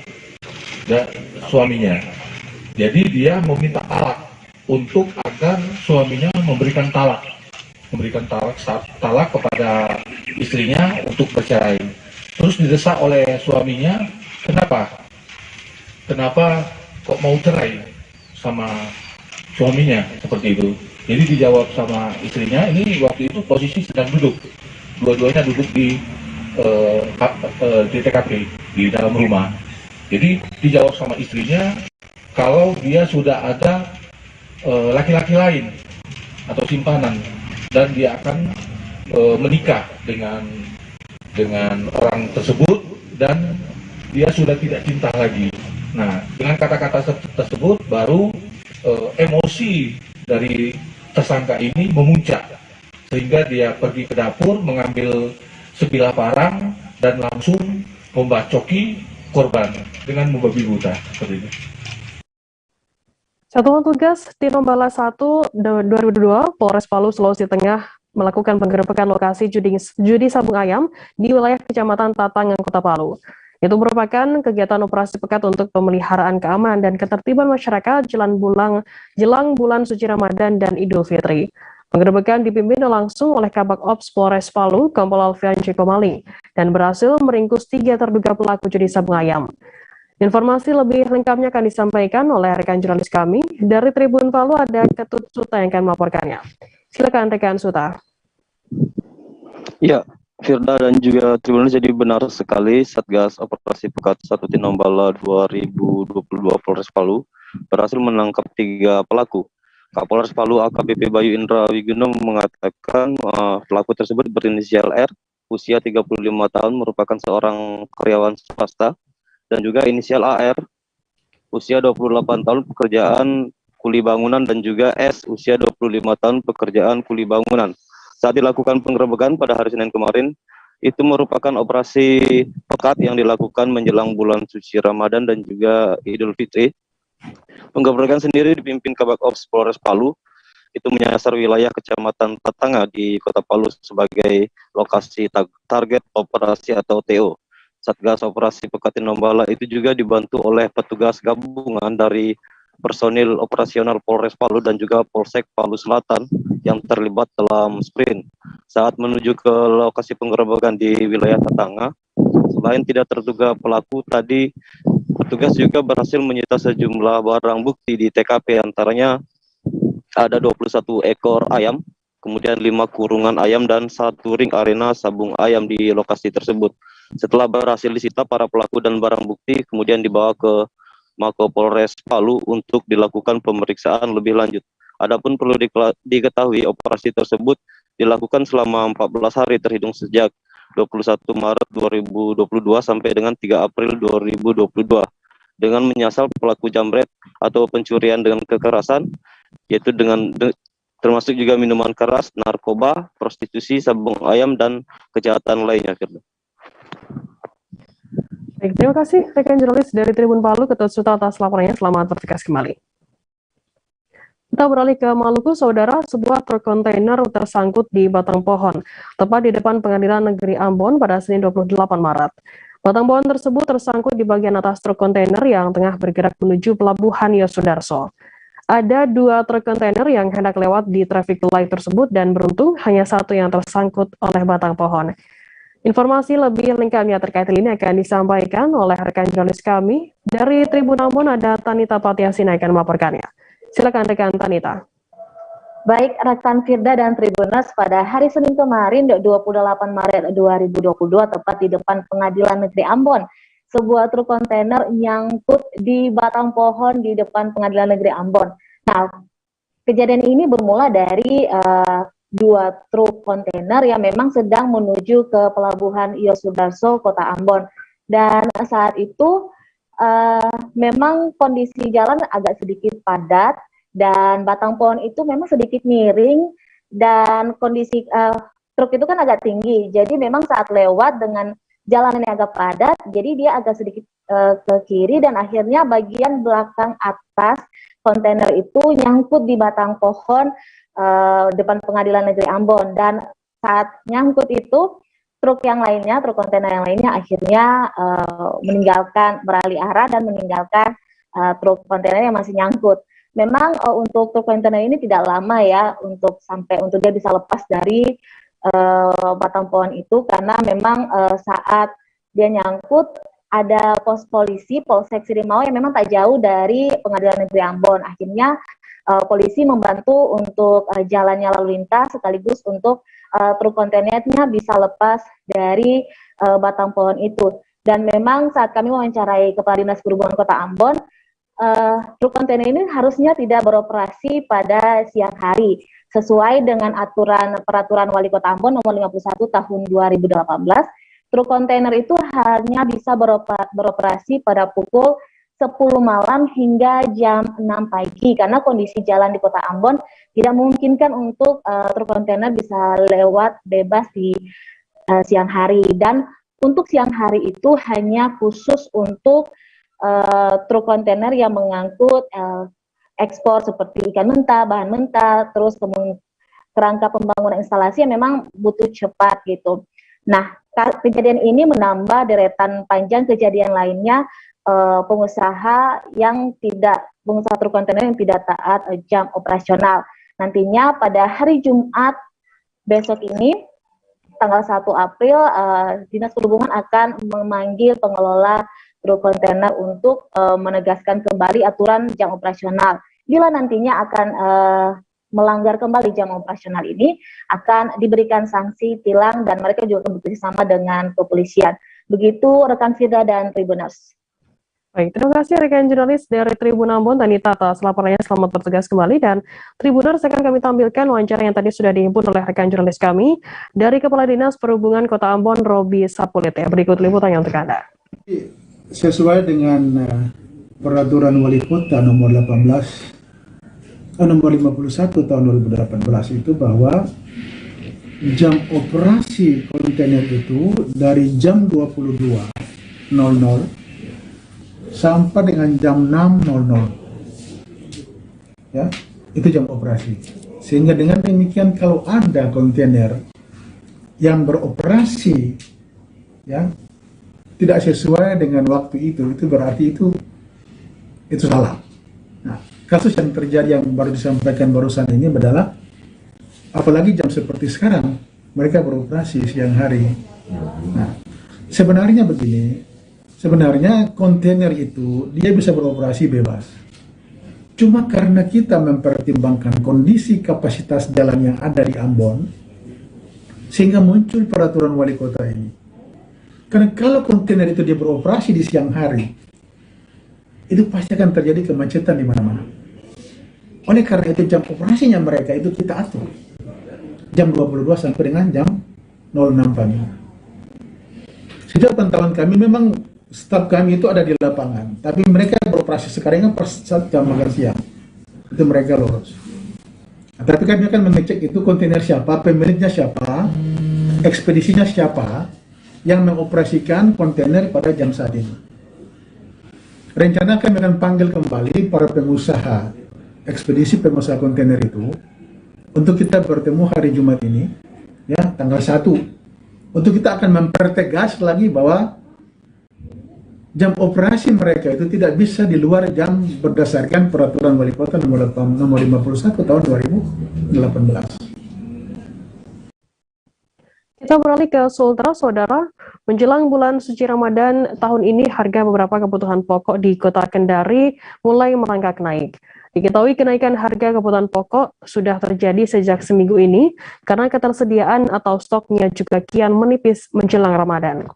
dan suaminya. Jadi dia meminta talak untuk agar suaminya memberikan talak kepada istrinya untuk bercerai. Terus didesak oleh suaminya, kenapa kok mau cerai sama suaminya, seperti itu. Jadi dijawab sama istrinya, ini waktu itu posisi sedang duduk, dua-duanya duduk di TKP di dalam rumah. Jadi dijawab sama istrinya kalau dia sudah ada laki-laki lain atau simpanan dan dia akan menikah dengan orang tersebut dan dia sudah tidak cinta lagi. Nah, dengan kata-kata tersebut baru emosi dari tersangka ini memuncak sehingga dia pergi ke dapur mengambil sebilah parang dan langsung membacoki korban dengan membabi buta seperti itu. Satuan Tugas Tinombala 1 2002 Polres Palu, Sulawesi Tengah melakukan penggerebekan lokasi judi sabung ayam di wilayah Kecamatan Tatangan, Kota Palu. Itu merupakan kegiatan operasi pekat untuk pemeliharaan keamanan dan ketertiban masyarakat jelang bulan suci Ramadan dan Idul Fitri. Penggerebekan dipimpin langsung oleh Kabak Ops Polres Palu, Kompol Alfian Cikomali, dan berhasil meringkus 3 terduga pelaku judi sabung ayam. Informasi lebih lengkapnya akan disampaikan oleh rekan jurnalis kami. Dari Tribun Palu ada Ketut Suta yang akan melaporkannya. Silakan rekan Suta. Ya, Firda dan juga Tribuners, jadi benar sekali Satgas Operasi Pekat 1 Tinombala 2022 Polres Palu berhasil menangkap 3 pelaku. Kapolres Palu AKBP Bayu Indra Wigono mengatakan pelaku tersebut berinisial R, usia 35 tahun, merupakan seorang karyawan swasta, dan juga inisial AR, usia 28 tahun, pekerjaan kuli bangunan, dan juga S, usia 25 tahun, pekerjaan kuli bangunan. Saat dilakukan penggerebekan pada hari Senin kemarin, itu merupakan operasi pekat yang dilakukan menjelang bulan suci Ramadan dan juga Idul Fitri. Penggerebekan sendiri dipimpin Kabak Ops Polres Palu, itu menyasar wilayah Kecamatan Tatanga di Kota Palu sebagai lokasi target operasi atau TO. Satgas Operasi Pekat Tinombala itu juga dibantu oleh petugas gabungan dari personil operasional Polres Palu dan juga Polsek Palu Selatan yang terlibat dalam sprint. Saat menuju ke lokasi penggerebekan di wilayah Tatanga, selain tidak terduga pelaku tadi, petugas juga berhasil menyita sejumlah barang bukti di TKP, antaranya ada 21 ekor ayam, kemudian 5 kurungan ayam dan 1 ring arena sabung ayam di lokasi tersebut. Setelah berhasil disita para pelaku dan barang bukti, kemudian dibawa ke Mako Polres Palu untuk dilakukan pemeriksaan lebih lanjut. Adapun perlu diketahui operasi tersebut dilakukan selama 14 hari terhitung sejak 21 Maret 2022 sampai dengan 3 April 2022 dengan menyasar pelaku jambret atau pencurian dengan kekerasan, yaitu termasuk juga minuman keras, narkoba, prostitusi, sabung ayam, dan kejahatan lainnya. Baik, terima kasih rekan jurnalis dari Tribun Palu, Ketut Suta atas laporannya. Selamat bertugas kembali. Kita beralih ke Maluku, saudara. Sebuah truk kontainer tersangkut di batang pohon, tepat di depan Pengadilan Negeri Ambon pada Senin 28 Maret. Batang pohon tersebut tersangkut di bagian atas truk kontainer yang tengah bergerak menuju Pelabuhan Yosudarso. Ada 2 truk kontainer yang hendak lewat di traffic light tersebut dan beruntung hanya 1 yang tersangkut oleh batang pohon. Informasi lebih lengkapnya terkait ini akan disampaikan oleh rekan jurnalis kami. Dari Tribun Ambon ada Tanita Patiasin yang akan melaporkannya. Silakan rekan Tanita. Baik rekan Firda dan Tribuners, pada hari Senin kemarin 28 Maret 2022 tepat di depan Pengadilan Negeri Ambon, sebuah truk kontainer nyangkut di batang pohon di depan Pengadilan Negeri Ambon. Nah, kejadian ini bermula dari 2 truk kontainer yang memang sedang menuju ke Pelabuhan Yosudarso, Kota Ambon. Dan saat itu memang kondisi jalan agak sedikit padat dan batang pohon itu memang sedikit miring dan kondisi truk itu kan agak tinggi. Jadi memang saat lewat dengan jalan yang agak padat, jadi dia agak sedikit ke kiri dan akhirnya bagian belakang atas kontainer itu nyangkut di batang pohon depan Pengadilan Negeri Ambon. Dan saat nyangkut itu truk yang lainnya, truk kontainer yang lainnya akhirnya beralih arah dan meninggalkan truk kontainer yang masih nyangkut. Memang untuk truk kontainer ini tidak lama ya untuk dia bisa lepas dari batang pohon itu, karena memang saat dia nyangkut ada pos polisi Polsek Sirimau yang memang tak jauh dari Pengadilan Negeri Ambon. Akhirnya polisi membantu untuk jalannya lalu lintas sekaligus untuk truk kontainernya bisa lepas dari batang pohon itu. Dan memang saat kami mewawancarai Kepala Dinas Perhubungan Kota Ambon, truk kontainer ini harusnya tidak beroperasi pada siang hari sesuai dengan peraturan Wali Kota Ambon nomor 51 tahun 2018. Truk kontainer itu hanya bisa beroperasi pada pukul 10 malam hingga jam 6 pagi karena kondisi jalan di Kota Ambon tidak memungkinkan untuk truk kontainer bisa lewat bebas di siang hari. Dan untuk siang hari itu hanya khusus untuk truk kontainer yang mengangkut ekspor seperti ikan mentah, bahan mentah, terus kerangka pembangunan instalasi yang memang butuh cepat gitu. Nah, kejadian ini menambah deretan panjang kejadian lainnya, pengusaha truk kontainer yang tidak taat jam operasional. Nantinya pada hari Jumat besok ini, tanggal 1 April, Dinas Perhubungan akan memanggil pengelola truk kontainer untuk menegaskan kembali aturan jam operasional. Bila nantinya akan melanggar kembali jam operasional ini, akan diberikan sanksi tilang dan mereka juga akan bekerjasama dengan kepolisian. Begitu rekan Firda dan Tribuners. Baik, terima kasih rekan jurnalis dari Tribun Ambon, Tanita, atas laporannya. Selamat bertugas kembali. Dan Tribuners, akan kami tampilkan wawancara yang tadi sudah dihimpun oleh rekan jurnalis kami dari Kepala Dinas Perhubungan Kota Ambon, Robi Sapulit. Berikut liputannya untuk Anda. Sesuai dengan Peraturan Wali Kota nomor 51 tahun 2018 itu bahwa jam operasi kontainer itu dari jam 22.00 sampai dengan jam 6.00, ya, itu jam operasi. Sehingga dengan demikian kalau ada kontainer yang beroperasi, ya, tidak sesuai dengan waktu itu berarti itu salah. Nah, kasus yang terjadi yang baru disampaikan barusan ini adalah, apalagi jam seperti sekarang mereka beroperasi siang hari. Nah, sebenarnya begini. Sebenarnya kontainer itu dia bisa beroperasi bebas. Cuma karena kita mempertimbangkan kondisi kapasitas jalan yang ada di Ambon, sehingga muncul peraturan wali kota ini. Karena kalau kontainer itu dia beroperasi di siang hari, itu pasti akan terjadi kemacetan di mana-mana. Oleh karena itu jam operasinya mereka itu kita atur. Jam 22 sampai dengan jam 06 pagi. Sejauh pantauan kami memang staf kami itu ada di lapangan, tapi mereka beroperasi sekarang per saat jam makan siang, itu mereka lolos. Nah, tapi kami akan mengecek itu kontainer siapa, pemiliknya siapa, ekspedisinya siapa, yang mengoperasikan kontainer pada jam saat ini. Rencana kami akan panggil kembali para pengusaha, ekspedisi pengusaha kontainer itu, untuk kita bertemu hari Jumat ini, ya, tanggal 1. Untuk kita akan mempertegas lagi bahwa jam operasi mereka itu tidak bisa di luar jam berdasarkan peraturan wali kota nomor 51 tahun 2018. Kita beralih ke Sultra, Saudara. Menjelang bulan suci Ramadan tahun ini, harga beberapa kebutuhan pokok di Kota Kendari mulai merangkak naik. Diketahui kenaikan harga kebutuhan pokok sudah terjadi sejak seminggu ini karena ketersediaan atau stoknya juga kian menipis menjelang Ramadan.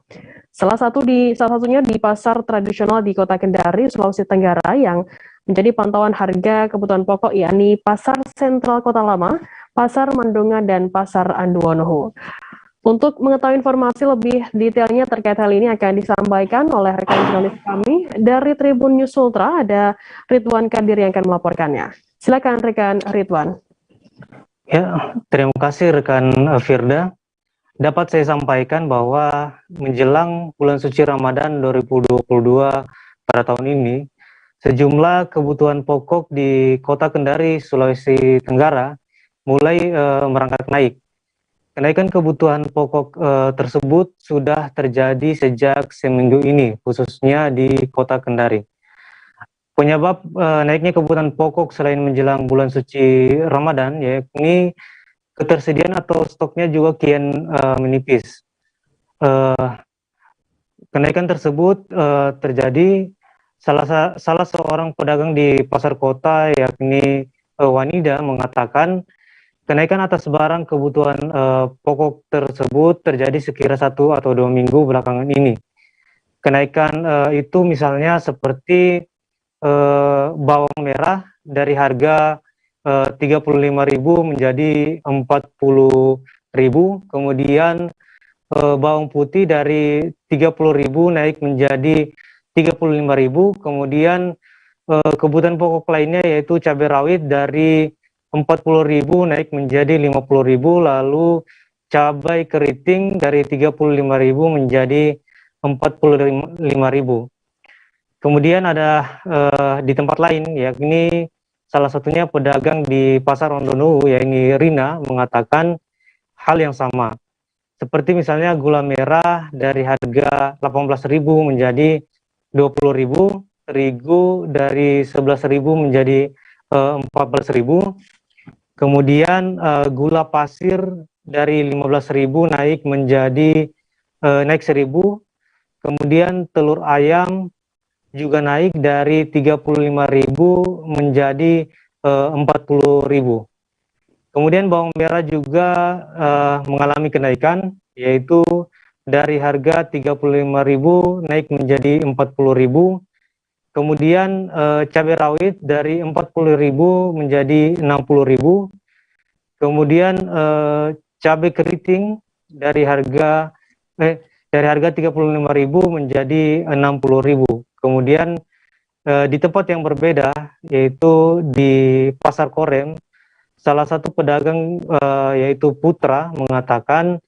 Salah satunya di pasar tradisional di Kota Kendari, Sulawesi Tenggara yang menjadi pantauan harga kebutuhan pokok, yakni Pasar Sentral Kota Lama, Pasar Mandonga, dan Pasar Anduonoho. Untuk mengetahui informasi lebih detailnya terkait hal ini akan disampaikan oleh rekan jurnalis kami dari Tribun News Sultra, ada Ridwan Kadir yang akan melaporkannya. Silakan rekan Ridwan. Ya, terima kasih rekan Firda. Dapat saya sampaikan bahwa menjelang bulan suci Ramadan 2022 pada tahun ini, sejumlah kebutuhan pokok di Kota Kendari, Sulawesi Tenggara mulai merangkak naik. Kenaikan kebutuhan pokok tersebut sudah terjadi sejak seminggu ini, khususnya di Kota Kendari. Penyebab naiknya kebutuhan pokok selain menjelang bulan suci Ramadan, yakni ketersediaan atau stoknya juga kian menipis. Kenaikan tersebut terjadi salah seorang pedagang di pasar kota, yakni Wanida, mengatakan kenaikan atas barang kebutuhan pokok tersebut terjadi sekira 1 atau 2 minggu belakangan ini. Kenaikan itu misalnya seperti bawang merah dari harga 35.000 menjadi 40.000, kemudian bawang putih dari 30.000 naik menjadi 35.000, kemudian kebutuhan pokok lainnya yaitu cabai rawit dari 40.000 naik menjadi 50.000, lalu cabai keriting dari 35.000 menjadi 45.000. Kemudian ada di tempat lain, yakni salah satunya pedagang di Pasar Rondonuwu, yaitu Rina, mengatakan hal yang sama. Seperti misalnya gula merah dari harga 18.000 menjadi 20.000, terigu dari 11.000 menjadi 14.000. Kemudian gula pasir dari 15.000 naik menjadi naik 1.000. Kemudian telur ayam juga naik dari 35.000 menjadi 40.000. Kemudian bawang merah juga mengalami kenaikan, yaitu dari harga 35.000 naik menjadi 40.000. Kemudian cabai rawit dari 40.000 menjadi 60.000. Kemudian cabai keriting dari harga 35.000 menjadi 60.000. Kemudian di tempat yang berbeda, yaitu di Pasar Korem, salah satu pedagang yaitu Putra mengatakan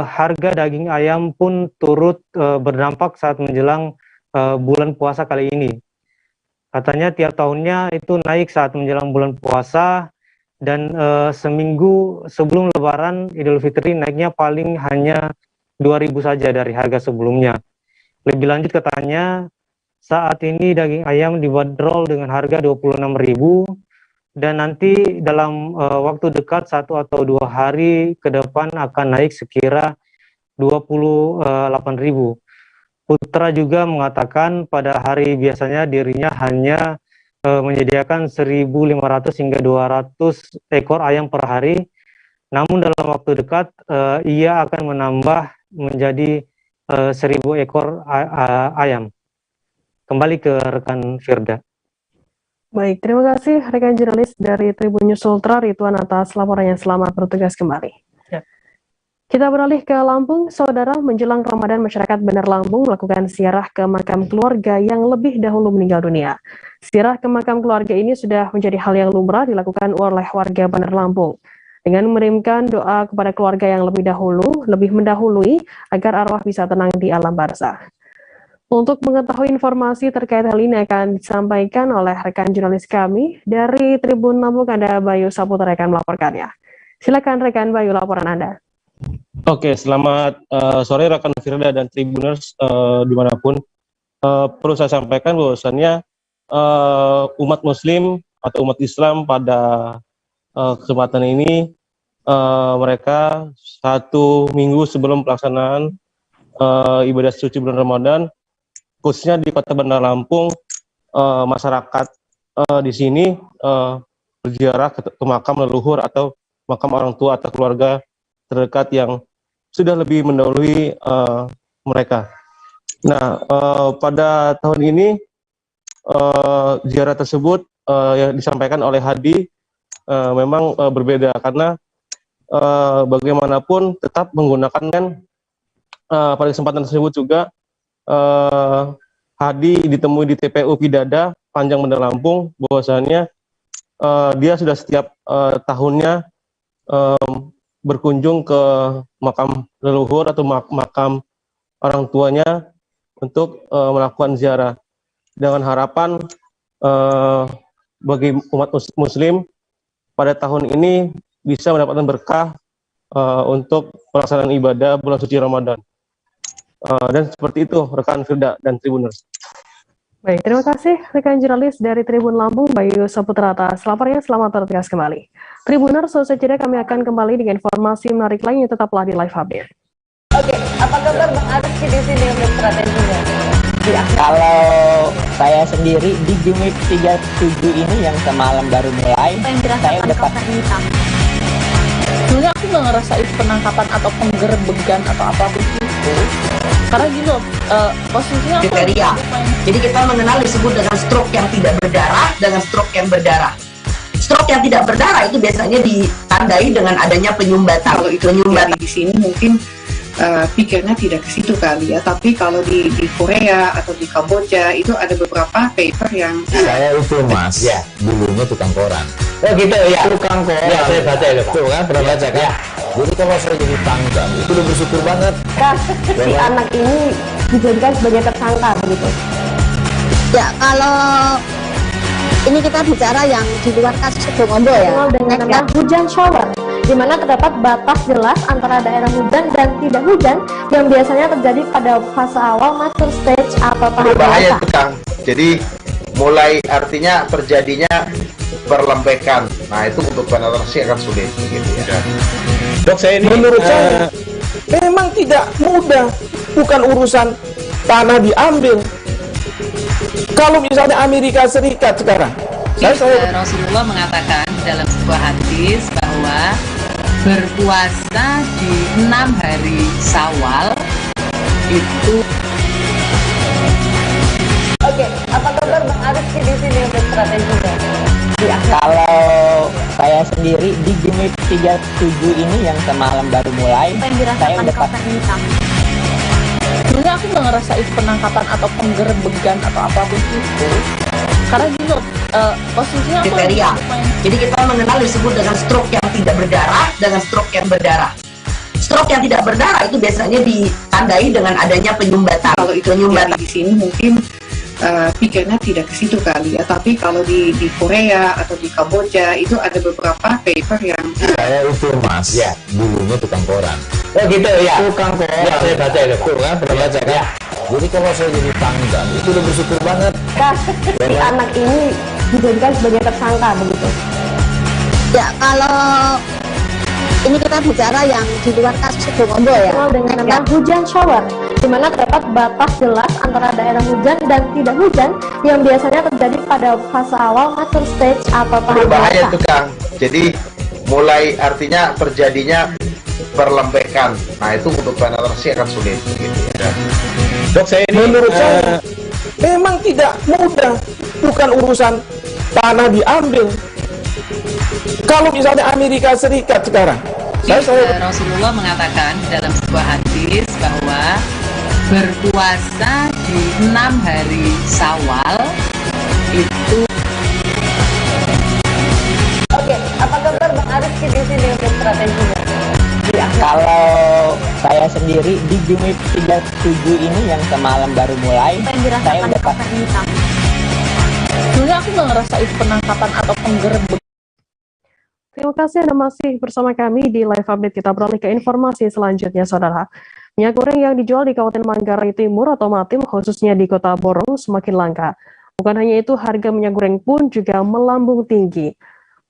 harga daging ayam pun turut berdampak saat menjelang bulan puasa kali ini. Katanya tiap tahunnya itu naik saat menjelang bulan puasa, dan seminggu sebelum Lebaran Idul Fitri naiknya paling hanya 2.000 saja dari harga sebelumnya. Lebih lanjut katanya, saat ini daging ayam dibanderol dengan harga 26.000, dan nanti dalam waktu dekat 1 atau 2 hari ke depan akan naik sekira 28.000. Putra juga mengatakan pada hari biasanya dirinya hanya menyediakan 1.500 hingga 200 ekor ayam per hari, namun dalam waktu dekat ia akan menambah menjadi 1.000 ekor ayam. Kembali ke rekan Firda. Baik, terima kasih rekan jurnalis dari Tribun News Ultra, Ridwan, atas laporannya. Selamat bertugas kembali. Ya. Kita beralih ke Lampung. Saudara, menjelang Ramadan, masyarakat Bandar Lampung melakukan ziarah ke makam keluarga yang lebih dahulu meninggal dunia. Ziarah ke makam keluarga ini sudah menjadi hal yang lumrah dilakukan oleh warga Bandar Lampung, dengan mengirimkan doa kepada keluarga yang lebih mendahului agar arwah bisa tenang di alam barzah. Untuk mengetahui informasi terkait hal ini akan disampaikan oleh rekan jurnalis kami dari Tribun Lampung. Ada Bayu Saputra akan melaporkannya. Silakan rekan Bayu, laporan Anda. Oke, selamat sore rekan Firda dan Tribuners dimanapun. Perlu saya sampaikan bahwasannya umat Muslim atau umat Islam pada kesempatan ini mereka 1 minggu sebelum pelaksanaan ibadah suci bulan Ramadan, khususnya di Kota Bandar Lampung, masyarakat di sini berziarah ke makam leluhur atau makam orang tua atau keluarga terdekat yang sudah lebih mendahului mereka. Nah, pada tahun ini ziarah tersebut yang disampaikan oleh Hadi memang berbeda, karena bagaimanapun tetap menggunakan kan pada kesempatan tersebut juga Hadi ditemui di TPU Pidada Panjang Bandar Lampung, bahwasannya dia sudah setiap tahunnya berkunjung ke makam leluhur atau makam orang tuanya untuk melakukan ziarah dengan harapan bagi umat Muslim pada tahun ini bisa mendapatkan berkah untuk pelaksanaan ibadah bulan suci Ramadan. Dan seperti itu rekan Firda dan Tribuners. Baik, terima kasih rekan jurnalis dari Tribun Lampung, Bayu Saputra, atas laporannya. Selamat bertugas kembali. Tribuners, selesai jeda kami akan kembali dengan informasi menarik lainnya. Tetaplah di Live Update. Oke, apa kabar Bang Ariski di sini untuk strateginya? Ya, kalau saya sendiri di Game Week 37 ini yang semalam baru mulai, saya udah sebenarnya aku nggak ngerasa itu penangkapan atau penggerbegan atau apapun itu, karena gini loh, posisinya kriteria. Jadi kita mengenal disebut dengan stroke yang tidak berdarah dengan stroke yang berdarah. Stroke yang tidak berdarah itu biasanya ditandai dengan adanya penyumbatan. Kalau itu penyumbatan di sini mungkin pikirnya tidak ke situ kali ya, tapi kalau di Korea atau di Kamboja itu ada beberapa paper yang saya itu Mas, ya, dulunya tukang koran. Oh gitu ya, tukang koran. Ya, saya baca ya Pak. Tuh kan, pernah baca kan? Ya. Jadi kalau saya jadi tangga, itu udah bersyukur banget. Si anak ini dijadikan sebagai tersangka begitu. Ya, kalau Ini kita bicara yang di luar kasus Bongombo ya. Dengan nama hujan shower, di mana terdapat batas jelas antara daerah hujan dan tidak hujan yang biasanya terjadi pada fase awal master stage atau tahap Bahaya dewasa. itu Kang. Jadi mulai artinya terjadinya perlembekan. Nah itu untuk penetrasi akan sulit gitu ya. Dok, saya ini menurut saya memang tidak mudah, bukan urusan tanah diambil. Kalau misalnya Amerika Serikat sekarang, Rasulullah mengatakan dalam sebuah hadis bahwa berpuasa di 6 hari Syawal itu. Oke, apa kabar Bang Arif di sini untuk strateginya? Kalau saya sendiri di Gimik 37 ini yang semalam baru mulai, saya udah Sebenarnya aku nggak ngerasa itu penangkapan atau penggerbegan atau apapun itu, karena gitu posisinya aku kriteria. Jadi kita mengenal disebut dengan stroke yang tidak berdarah dengan stroke yang berdarah. Stroke yang tidak berdarah itu biasanya ditandai dengan adanya penyumbatan. Kalau itu penyumbatan di sini mungkin pikirnya tidak ke situ kali ya, tapi kalau di Korea atau di Kamboja itu ada beberapa paper yang Saya itu Mas, ya dulunya tukang koran. Oh gitu ya. Tukang koran. Ya saya baca itu. Tuh kan pernah baca kan. Jadi kalau saya jadi pangdam itu udah bersyukur banget. Si anak ini dijadikan sebagai tersangka begitu. Ya kalau ini kita bicara yang di luar kasus Bongombo ya. Dengan nama hujan shower, di mana terdapat batas jelas antara daerah hujan dan tidak hujan yang biasanya terjadi pada fase awal master stage atau tahap Bahaya dewasa. itu Kang. Jadi mulai artinya terjadinya perlembekan. Nah itu untuk penetrasi akan sulit gitu ya. Dok, saya ini menurut saya memang tidak mudah, bukan urusan tanah diambil. Kalau misalnya Amerika Serikat sekarang, Rasulullah mengatakan dalam sebuah hadis bahwa berpuasa di 6 hari Syawal itu. Oke, apa kabar Bang Arif di sini untuk strateginya? Kalau saya sendiri di Gimik 37 ini yang semalam baru mulai, saya udah Sebenarnya aku nggak ngerasa itu penangkapan atau penggerbegan. Terima kasih Anda masih bersama kami di live update. Kita beralih ke informasi selanjutnya, Saudara. Minyak goreng yang dijual di Kabupaten Manggarai Timur atau Matim, khususnya di Kota Borong, semakin langka. Bukan hanya itu, harga minyak goreng pun juga melambung tinggi.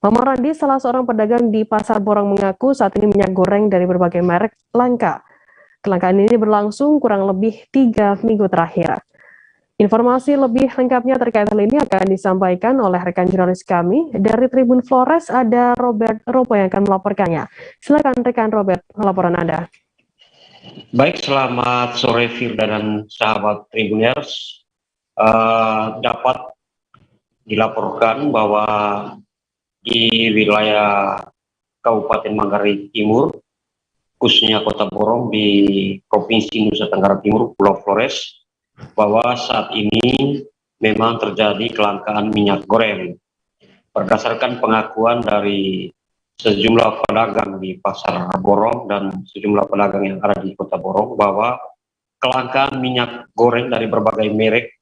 Mama Randi, salah seorang pedagang di Pasar Borong, mengaku saat ini minyak goreng dari berbagai merek langka. Kelangkaan ini berlangsung kurang lebih 3 minggu terakhir. Informasi lebih lengkapnya terkait hal ini akan disampaikan oleh rekan jurnalis kami dari Tribun Flores, ada Robert Ropo yang akan melaporkannya. Silakan rekan Robert, laporan Anda. Baik, selamat sore Firda dan sahabat Tribuners. Dapat dilaporkan bahwa di wilayah Kabupaten Manggarai Timur, khususnya Kota Borong di Provinsi Nusa Tenggara Timur, Pulau Flores, bahwa saat ini memang terjadi kelangkaan minyak goreng. Berdasarkan pengakuan dari sejumlah pedagang di Pasar Borong dan sejumlah pedagang yang ada di Kota Borong, bahwa kelangkaan minyak goreng dari berbagai merek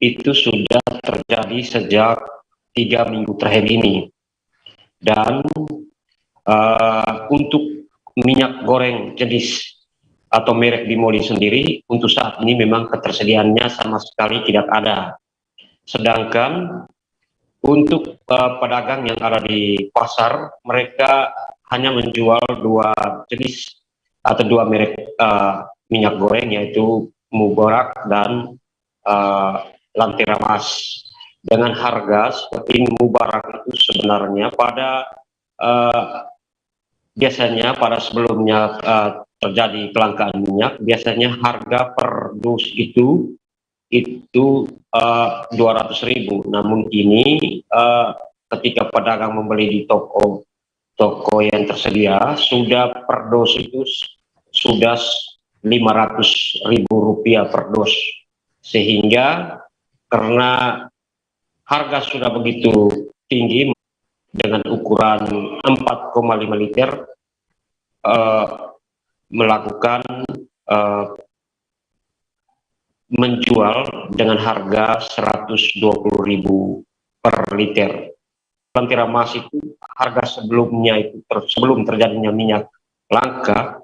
itu sudah terjadi sejak 3 minggu terakhir ini. Dan untuk minyak goreng jenis atau merek Bimoli sendiri untuk saat ini memang ketersediaannya sama sekali tidak ada. Sedangkan untuk pedagang yang ada di pasar, mereka hanya menjual 2 jenis atau 2 merek minyak goreng, yaitu Mubarak dan Lantera Mas. Dengan harga seperti Mubarak itu sebenarnya biasanya pada sebelumnya terjadi kelangkaan minyak, biasanya harga per dus itu 200.000. Namun kini ketika pedagang membeli di toko yang tersedia, sudah per dos itu sudah Rp500.000 per dos. Sehingga karena harga sudah begitu tinggi dengan ukuran 4,5 liter, melakukan menjual dengan harga Rp120.000 per liter. Tiramas itu harga sebelumnya itu sebelum terjadinya minyak langka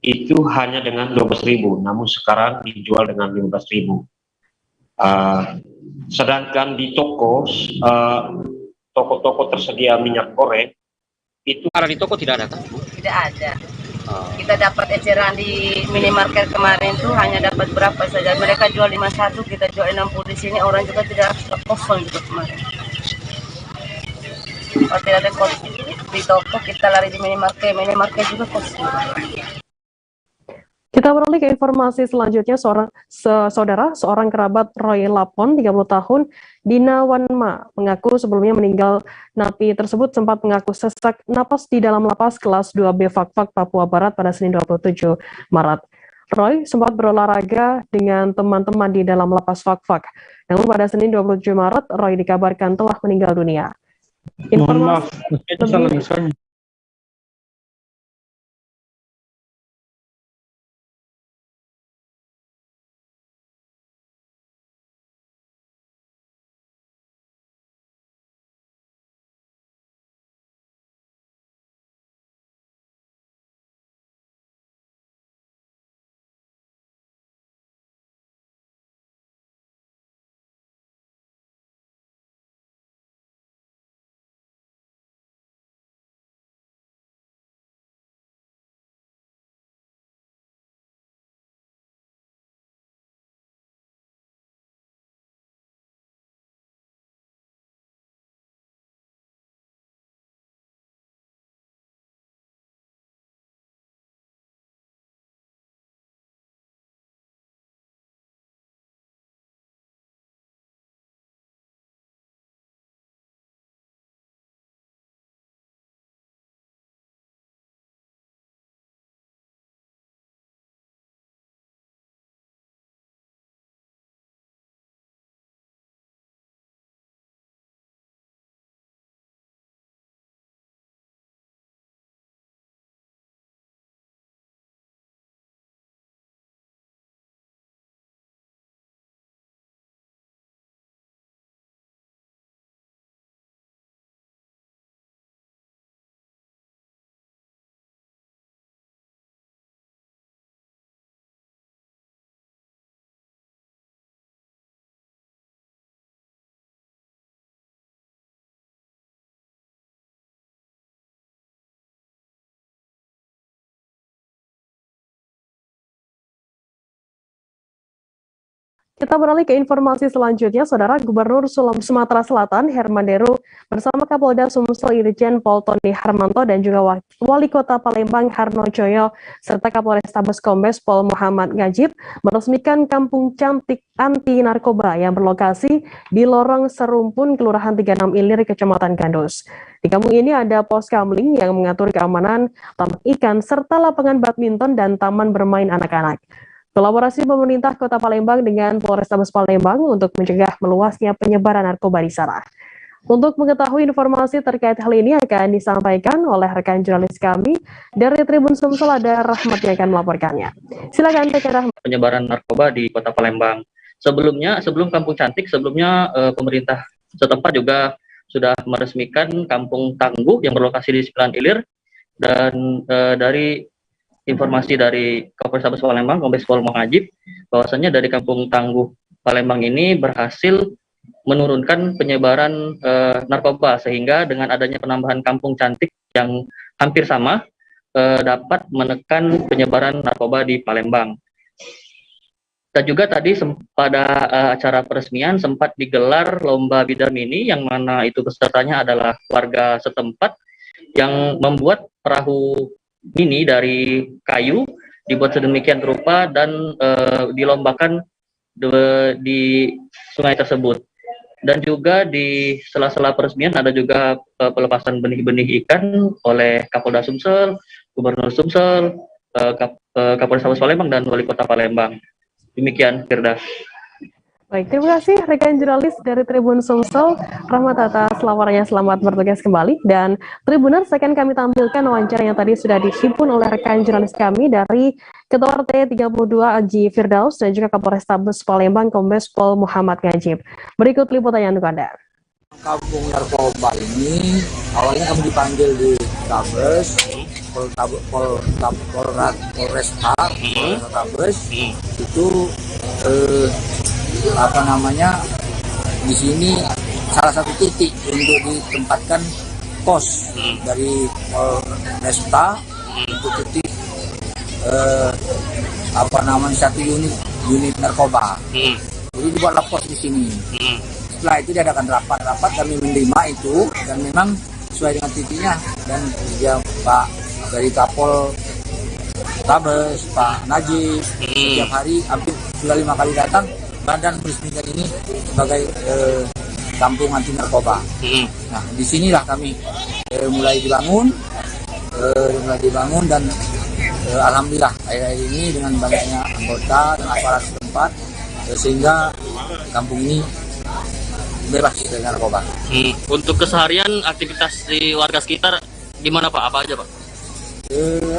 itu hanya dengan 12.000, namun sekarang dijual dengan 15.000. Sedangkan di toko tersedia minyak goreng itu Kalau di toko tidak ada kan? Tidak ada. Kita dapat eceran di minimarket kemarin tuh hanya dapat berapa saja. Mereka jual 51, kita jual 60 di sini. Orang juga tidak kosong juga kemarin. Kalau tidak ada kosong di toko, kita lari di minimarket juga kosong. Kita beralih ke informasi selanjutnya. Seorang kerabat Roy Lapon, 30 tahun, Dina Wanma, mengaku sebelumnya meninggal. Napi tersebut sempat mengaku sesak napas di dalam lapas kelas 2B Fakfak, Papua Barat pada Senin 27 Maret. Roy sempat berolahraga dengan teman-teman di dalam lapas Fakfak. Namun pada Senin 27 Maret, Roy dikabarkan telah meninggal dunia. Mohon maaf, itu salah misalnya. Kita beralih ke informasi selanjutnya. Saudara Gubernur Sumatera Selatan Herman Deru bersama Kapolda Sumsel Irjen Pol Tony Harmanto dan juga Wali Kota Palembang Harno Joyo serta Kapolrestabes Kombes Pol Muhammad Ngajib meresmikan Kampung Cantik Anti Narkoba yang berlokasi di Lorong Serumpun, Kelurahan 36 Ilir, Kecamatan Gandus. Di kampung ini ada pos kamling yang mengatur keamanan, taman ikan, serta lapangan badminton dan taman bermain anak-anak. Kolaborasi pemerintah Kota Palembang dengan Polrestabes Palembang untuk mencegah meluasnya penyebaran narkoba di sana. Untuk mengetahui informasi terkait hal ini akan disampaikan oleh rekan jurnalis kami dari Tribun Sumsel, ada Rahmat yang akan melaporkannya. Silakan rekan Rahmat. Penyebaran narkoba di Kota Palembang. Sebelum Kampung Cantik, pemerintah setempat juga sudah meresmikan Kampung Tangguh yang berlokasi di 9 Ilir, dan dari informasi dari Kapolrestabes Palembang, Kombes Pol Ngajib, bahwasannya dari Kampung Tangguh Palembang ini berhasil menurunkan penyebaran narkoba, sehingga dengan adanya penambahan Kampung Cantik yang hampir sama dapat menekan penyebaran narkoba di Palembang. Dan juga tadi pada acara peresmian sempat digelar lomba bidar mini, yang mana itu pesertanya adalah warga setempat yang membuat perahu mini dari kayu, dibuat sedemikian rupa dan dilombakan di sungai tersebut. Dan juga di sela-sela peresmian ada juga pelepasan benih-benih ikan oleh Kapolda Sumsel, Gubernur Sumsel, Kapolrestabes Palembang, dan Wali Kota Palembang. Demikian, Firda. Baik, terima kasih rekan jurnalis dari Tribun Sumsel, Rahmat atas laporannya. Selamat bertugas kembali. Dan Tribuners, akan kami tampilkan wawancara yang tadi sudah dihimpun oleh rekan jurnalis kami dari Ketua RT 32 Aji Firdaus dan juga Kapolrestabes Palembang Kombes Pol Muhammad Ngajib. Berikut liputannya untuk Anda. Kampung narkoba ini awalnya kami dipanggil di Tabes, Polresta Tabes itu di sini salah satu titik untuk ditempatkan pos dari Polresta untuk titik satu unit narkoba. Jadi dibuatlah pos di sini. Setelah itu diadakan rapat kami menerima itu dan memang sesuai dengan titiknya dan dia Pak dari Kapol Tabes, Pak Najib setiap hari hampir sudah 5 kali datang badan meresmikan ini sebagai kampung anti narkoba. Nah disinilah kami mulai dibangun dan alhamdulillah akhir-akhir ini dengan banyaknya anggota dan aparat setempat sehingga kampung ini bebas dari narkoba. Untuk keseharian aktivitas di warga sekitar gimana Pak? Apa aja Pak?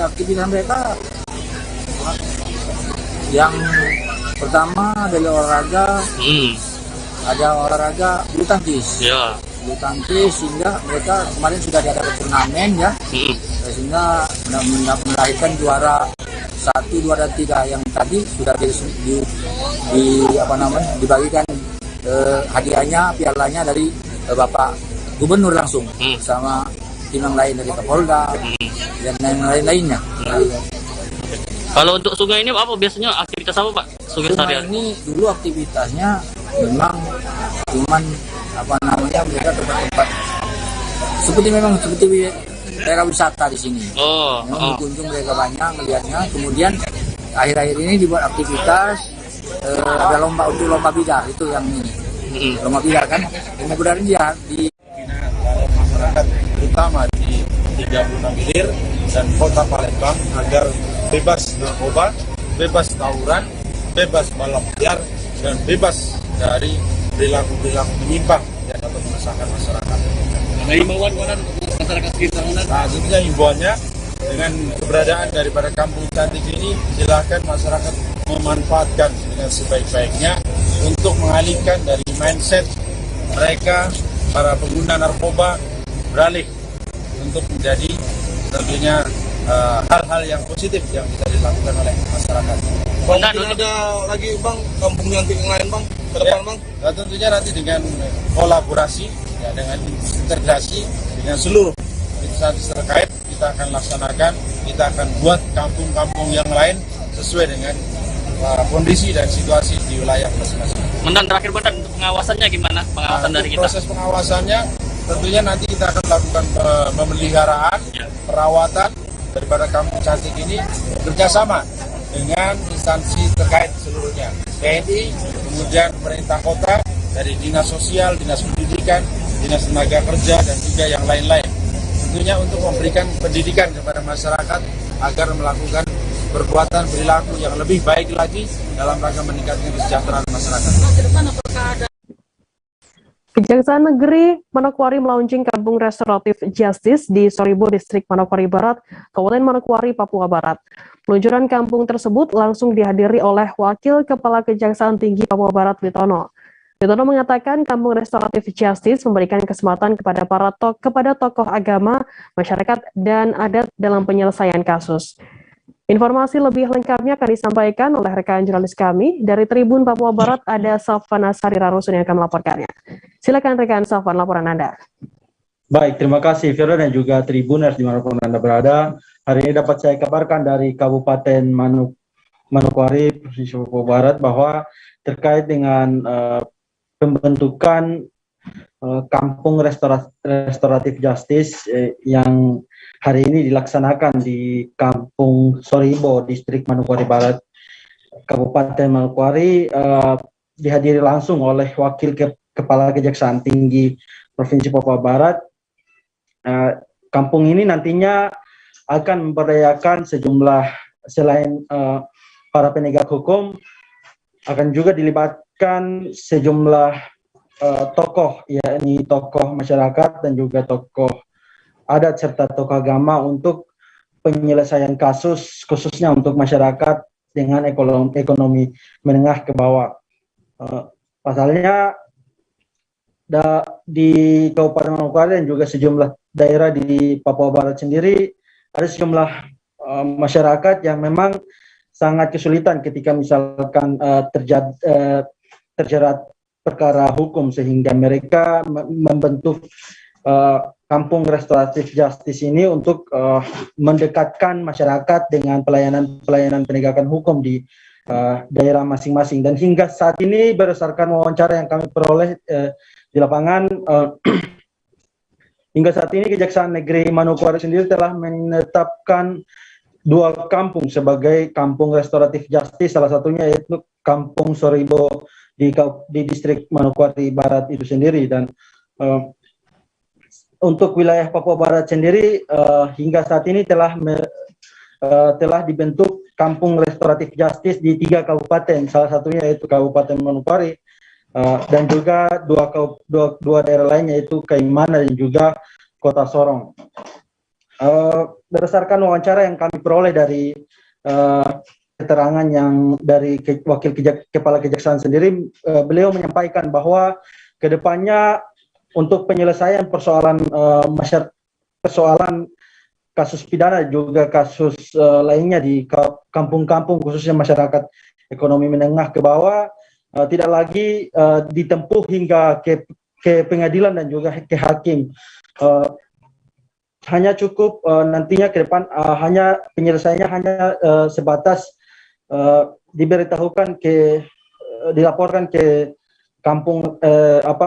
Aktivitas mereka yang pertama dari olahraga, ada olahraga bulu tangkis. Ya. Bulu tangkis sehingga mereka kemarin sudah ada turnamen ya, sehingga melahirkan juara 1, 2, dan 3 yang tadi sudah dibagikan hadiahnya, pialanya dari Bapak Gubernur langsung sama tim yang lain dari Kapolda dan lain-lainnya. Kalau untuk sungai ini apa biasanya aktivitas apa Pak? Sungai ini dulu aktivitasnya memang cuman mereka tempat-tempat seperti daerah wisata di sini. Berkunjung mereka banyak melihatnya. Kemudian akhir-akhir ini dibuat aktivitas ada lomba bidar itu yang ini. Lomba bidar kan. Kemudian dia di masyarakat terutama di 36 hilir dan kota Palembang agar bebas narkoba, bebas tawuran, bebas balap liar dan bebas dari perilaku-perilaku menyimpang yang dapat meresahkan masyarakat. Ada himbauan untuk masyarakat sekitar? Nah, tentunya himbauannya dengan keberadaan daripada kampung cantik ini, silakan masyarakat memanfaatkan dengan sebaik-baiknya untuk mengalihkan dari mindset mereka para pengguna narkoba beralih untuk menjadi tentunya hal-hal yang positif yang bisa dilakukan oleh masyarakat. Bang, ada lagi Bang kampung cantik yang lain Bang ke depan Bang? Nah, tentunya nanti dengan kolaborasi ya, dengan integrasi dengan seluruh instansi terkait kita akan laksanakan, kita akan buat kampung-kampung yang lain sesuai dengan kondisi dan situasi di wilayah masing-masing. Mendan terakhir Bendan, untuk pengawasannya gimana? Pengawasan dari kita? Proses pengawasannya tentunya nanti kita akan melakukan pemeliharaan, perawatan daripada kampung cantik ini kerjasama dengan instansi terkait seluruhnya, TNI, kemudian pemerintah kota, dari dinas sosial, dinas pendidikan, dinas tenaga kerja, dan juga yang lain-lain. Tentunya untuk memberikan pendidikan kepada masyarakat agar melakukan perbuatan perilaku yang lebih baik lagi dalam rangka meningkatkan kesejahteraan masyarakat. Kejaksaan Negeri Manokwari melaunching Kampung Restoratif Justice di Soribo, Distrik Manokwari Barat, Kabupaten Manokwari, Papua Barat. Peluncuran kampung tersebut langsung dihadiri oleh Wakil Kepala Kejaksaan Tinggi Papua Barat, Witono. Witono mengatakan Kampung Restoratif Justice memberikan kesempatan kepada tokoh agama, masyarakat, dan adat dalam penyelesaian kasus. Informasi lebih lengkapnya akan disampaikan oleh rekan jurnalis kami dari Tribun Papua Barat, ada Safwan Asari Rarusun yang akan melaporkannya. Silakan rekan Safwan, laporan Anda. Baik, terima kasih Firda dan juga Tribuners dimanapun Anda berada. Hari ini dapat saya kabarkan dari Kabupaten Manokwari, Provinsi Papua Barat, bahwa terkait dengan pembentukan Kampung Restoratif Justice yang hari ini dilaksanakan di Kampung Soribo, Distrik Manokwari Barat, Kabupaten Manokwari, dihadiri langsung oleh Wakil Kepala Kejaksaan Tinggi Provinsi Papua Barat. Kampung ini nantinya akan memberdayakan selain para penegak hukum, akan juga dilibatkan sejumlah tokoh, yakni tokoh masyarakat dan juga tokoh adat serta tokoh agama untuk penyelesaian kasus, khususnya untuk masyarakat dengan ekonomi menengah ke bawah. Pasalnya di Kabupaten Manokwari dan juga sejumlah daerah di Papua Barat sendiri ada sejumlah masyarakat yang memang sangat kesulitan ketika misalkan terjerat perkara hukum, sehingga mereka membentuk kampung restoratif justice ini untuk mendekatkan masyarakat dengan pelayanan penegakan hukum di daerah masing-masing. Dan hingga saat ini berdasarkan wawancara yang kami peroleh di lapangan, hingga saat ini Kejaksaan Negeri Manokwari sendiri telah menetapkan 2 kampung sebagai kampung restoratif justice, salah satunya yaitu Kampung Soribo di distrik Manokwari Barat itu sendiri. Dan untuk wilayah Papua Barat sendiri hingga saat ini telah dibentuk kampung restoratif justice di 3 kabupaten, salah satunya yaitu Kabupaten Manokwari dan juga dua daerah lainnya yaitu Kaimana dan juga Kota Sorong. Berdasarkan wawancara yang kami peroleh dari keterangan yang dari Wakil Kepala Kejaksaan sendiri, beliau menyampaikan bahwa kedepannya untuk penyelesaian persoalan kasus pidana juga kasus lainnya di kampung-kampung khususnya masyarakat ekonomi menengah ke bawah tidak lagi ditempuh hingga ke pengadilan dan juga ke hakim. Hanya cukup nantinya ke depan hanya penyelesaiannya hanya sebatas dilaporkan ke kampung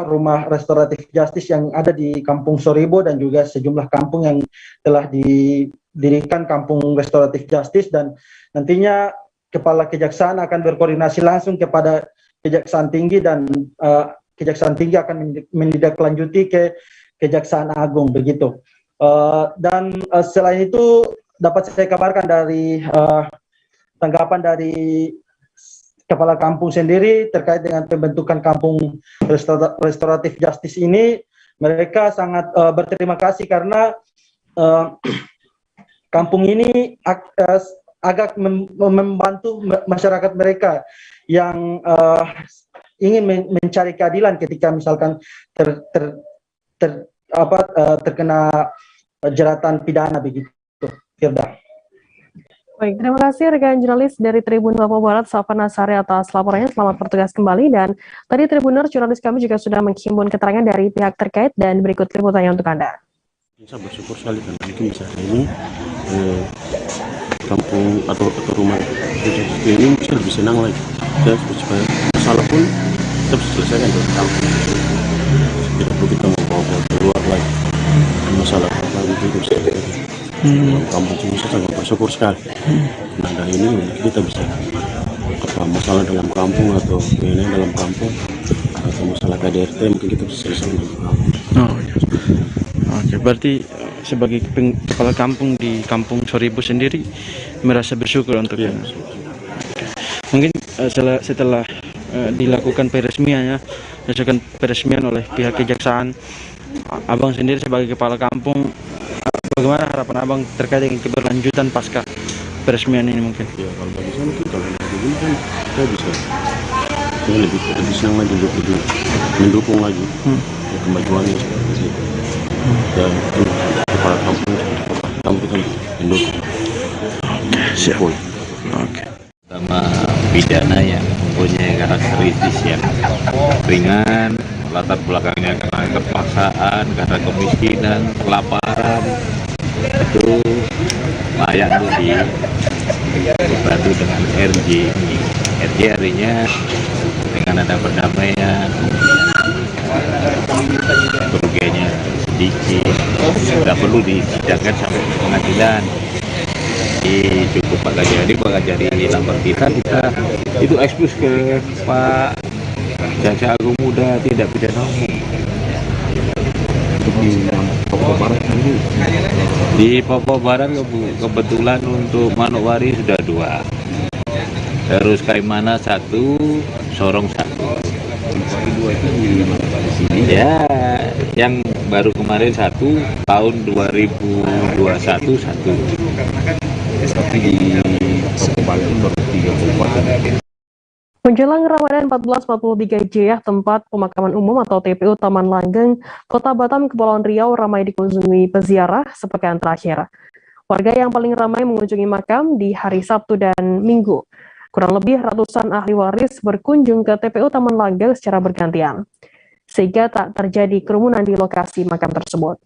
rumah restoratif justice yang ada di Kampung Soribo dan juga sejumlah kampung yang telah didirikan kampung restoratif justice, dan nantinya Kepala Kejaksaan akan berkoordinasi langsung kepada Kejaksaan Tinggi dan Kejaksaan Tinggi akan menindaklanjuti ke Kejaksaan Agung begitu. Dan selain itu dapat saya kabarkan dari tanggapan dari Kepala Kampung sendiri terkait dengan pembentukan kampung restoratif justice ini, mereka sangat berterima kasih karena kampung ini agak membantu masyarakat mereka yang ingin mencari keadilan ketika misalkan terkena jeratan pidana begitu. Firda. Baik, terima kasih rekan jurnalis dari Tribun Papua Barat, Safan Nasari atas laporannya. Selamat bertugas kembali. Dan tadi Tribuner, jurnalis kami juga sudah menghimpun keterangan dari pihak terkait dan berikut liputannya untuk Anda. Saya bersyukur sekali karena mungkin bisa ini kampung atau rumah ini bisa lebih senang lagi. Dan supaya masalah pun tetap selesaikan dengan kampung. Tidak perlu kita membawa keluar lagi. Masalah apa itu selesai. Kampung sini saya sangat bersyukur sekali. Nah, dari ini kita bisa masalah dalam kampung atau ini dalam kampung atau masalah KDRT mungkin kita bisa selesaikan dalam kampung. Oh, iya. Oke, berarti sebagai kepala kampung di Kampung Soribo sendiri merasa bersyukur untuk ini. Mungkin setelah dilakukan peresmian oleh pihak kejaksaan, Abang sendiri sebagai kepala kampung, bagaimana harapan Abang terkait dengan keberlanjutan pasca peresmian ini mungkin? Ya, kalau bagi saya mungkin kalau begini kan saya bisa lebih senang lagi untuk mendukung lagi kemajuannya seperti itu. Dan kepala kampung kita mendukung. Siap. Oke. Sama pidana yang mempunyai karakteristik yang ringan, latar belakangnya karena kepaksaan, karena kemiskinan, kelaparan, itu layak untuk dibantu dengan RJ. RJ artinya dengan ada perdamaian, kerugiannya sedikit, tidak perlu disidangkan sampai ke pengadilan. Cukup Pak Gajari lapor kita itu ekspos ke Pak Jaksa Agung Muda tidak pidana umum. Di Papua Barat kebetulan untuk Manokwari sudah 2, terus Kaimana 1, Sorong 1. Ya, yang baru kemarin 1 tahun 2021 1. Tapi di Papua Barat baru 3 kabupaten. Menjelang Ramadan 1443 Hijriah, tempat pemakaman umum atau TPU Taman Langgeng, Kota Batam, Kepulauan Riau ramai dikunjungi peziarah sepekan terakhir. Warga yang paling ramai mengunjungi makam di hari Sabtu dan Minggu. Kurang lebih ratusan ahli waris berkunjung ke TPU Taman Langgeng secara bergantian, sehingga tak terjadi kerumunan di lokasi makam tersebut.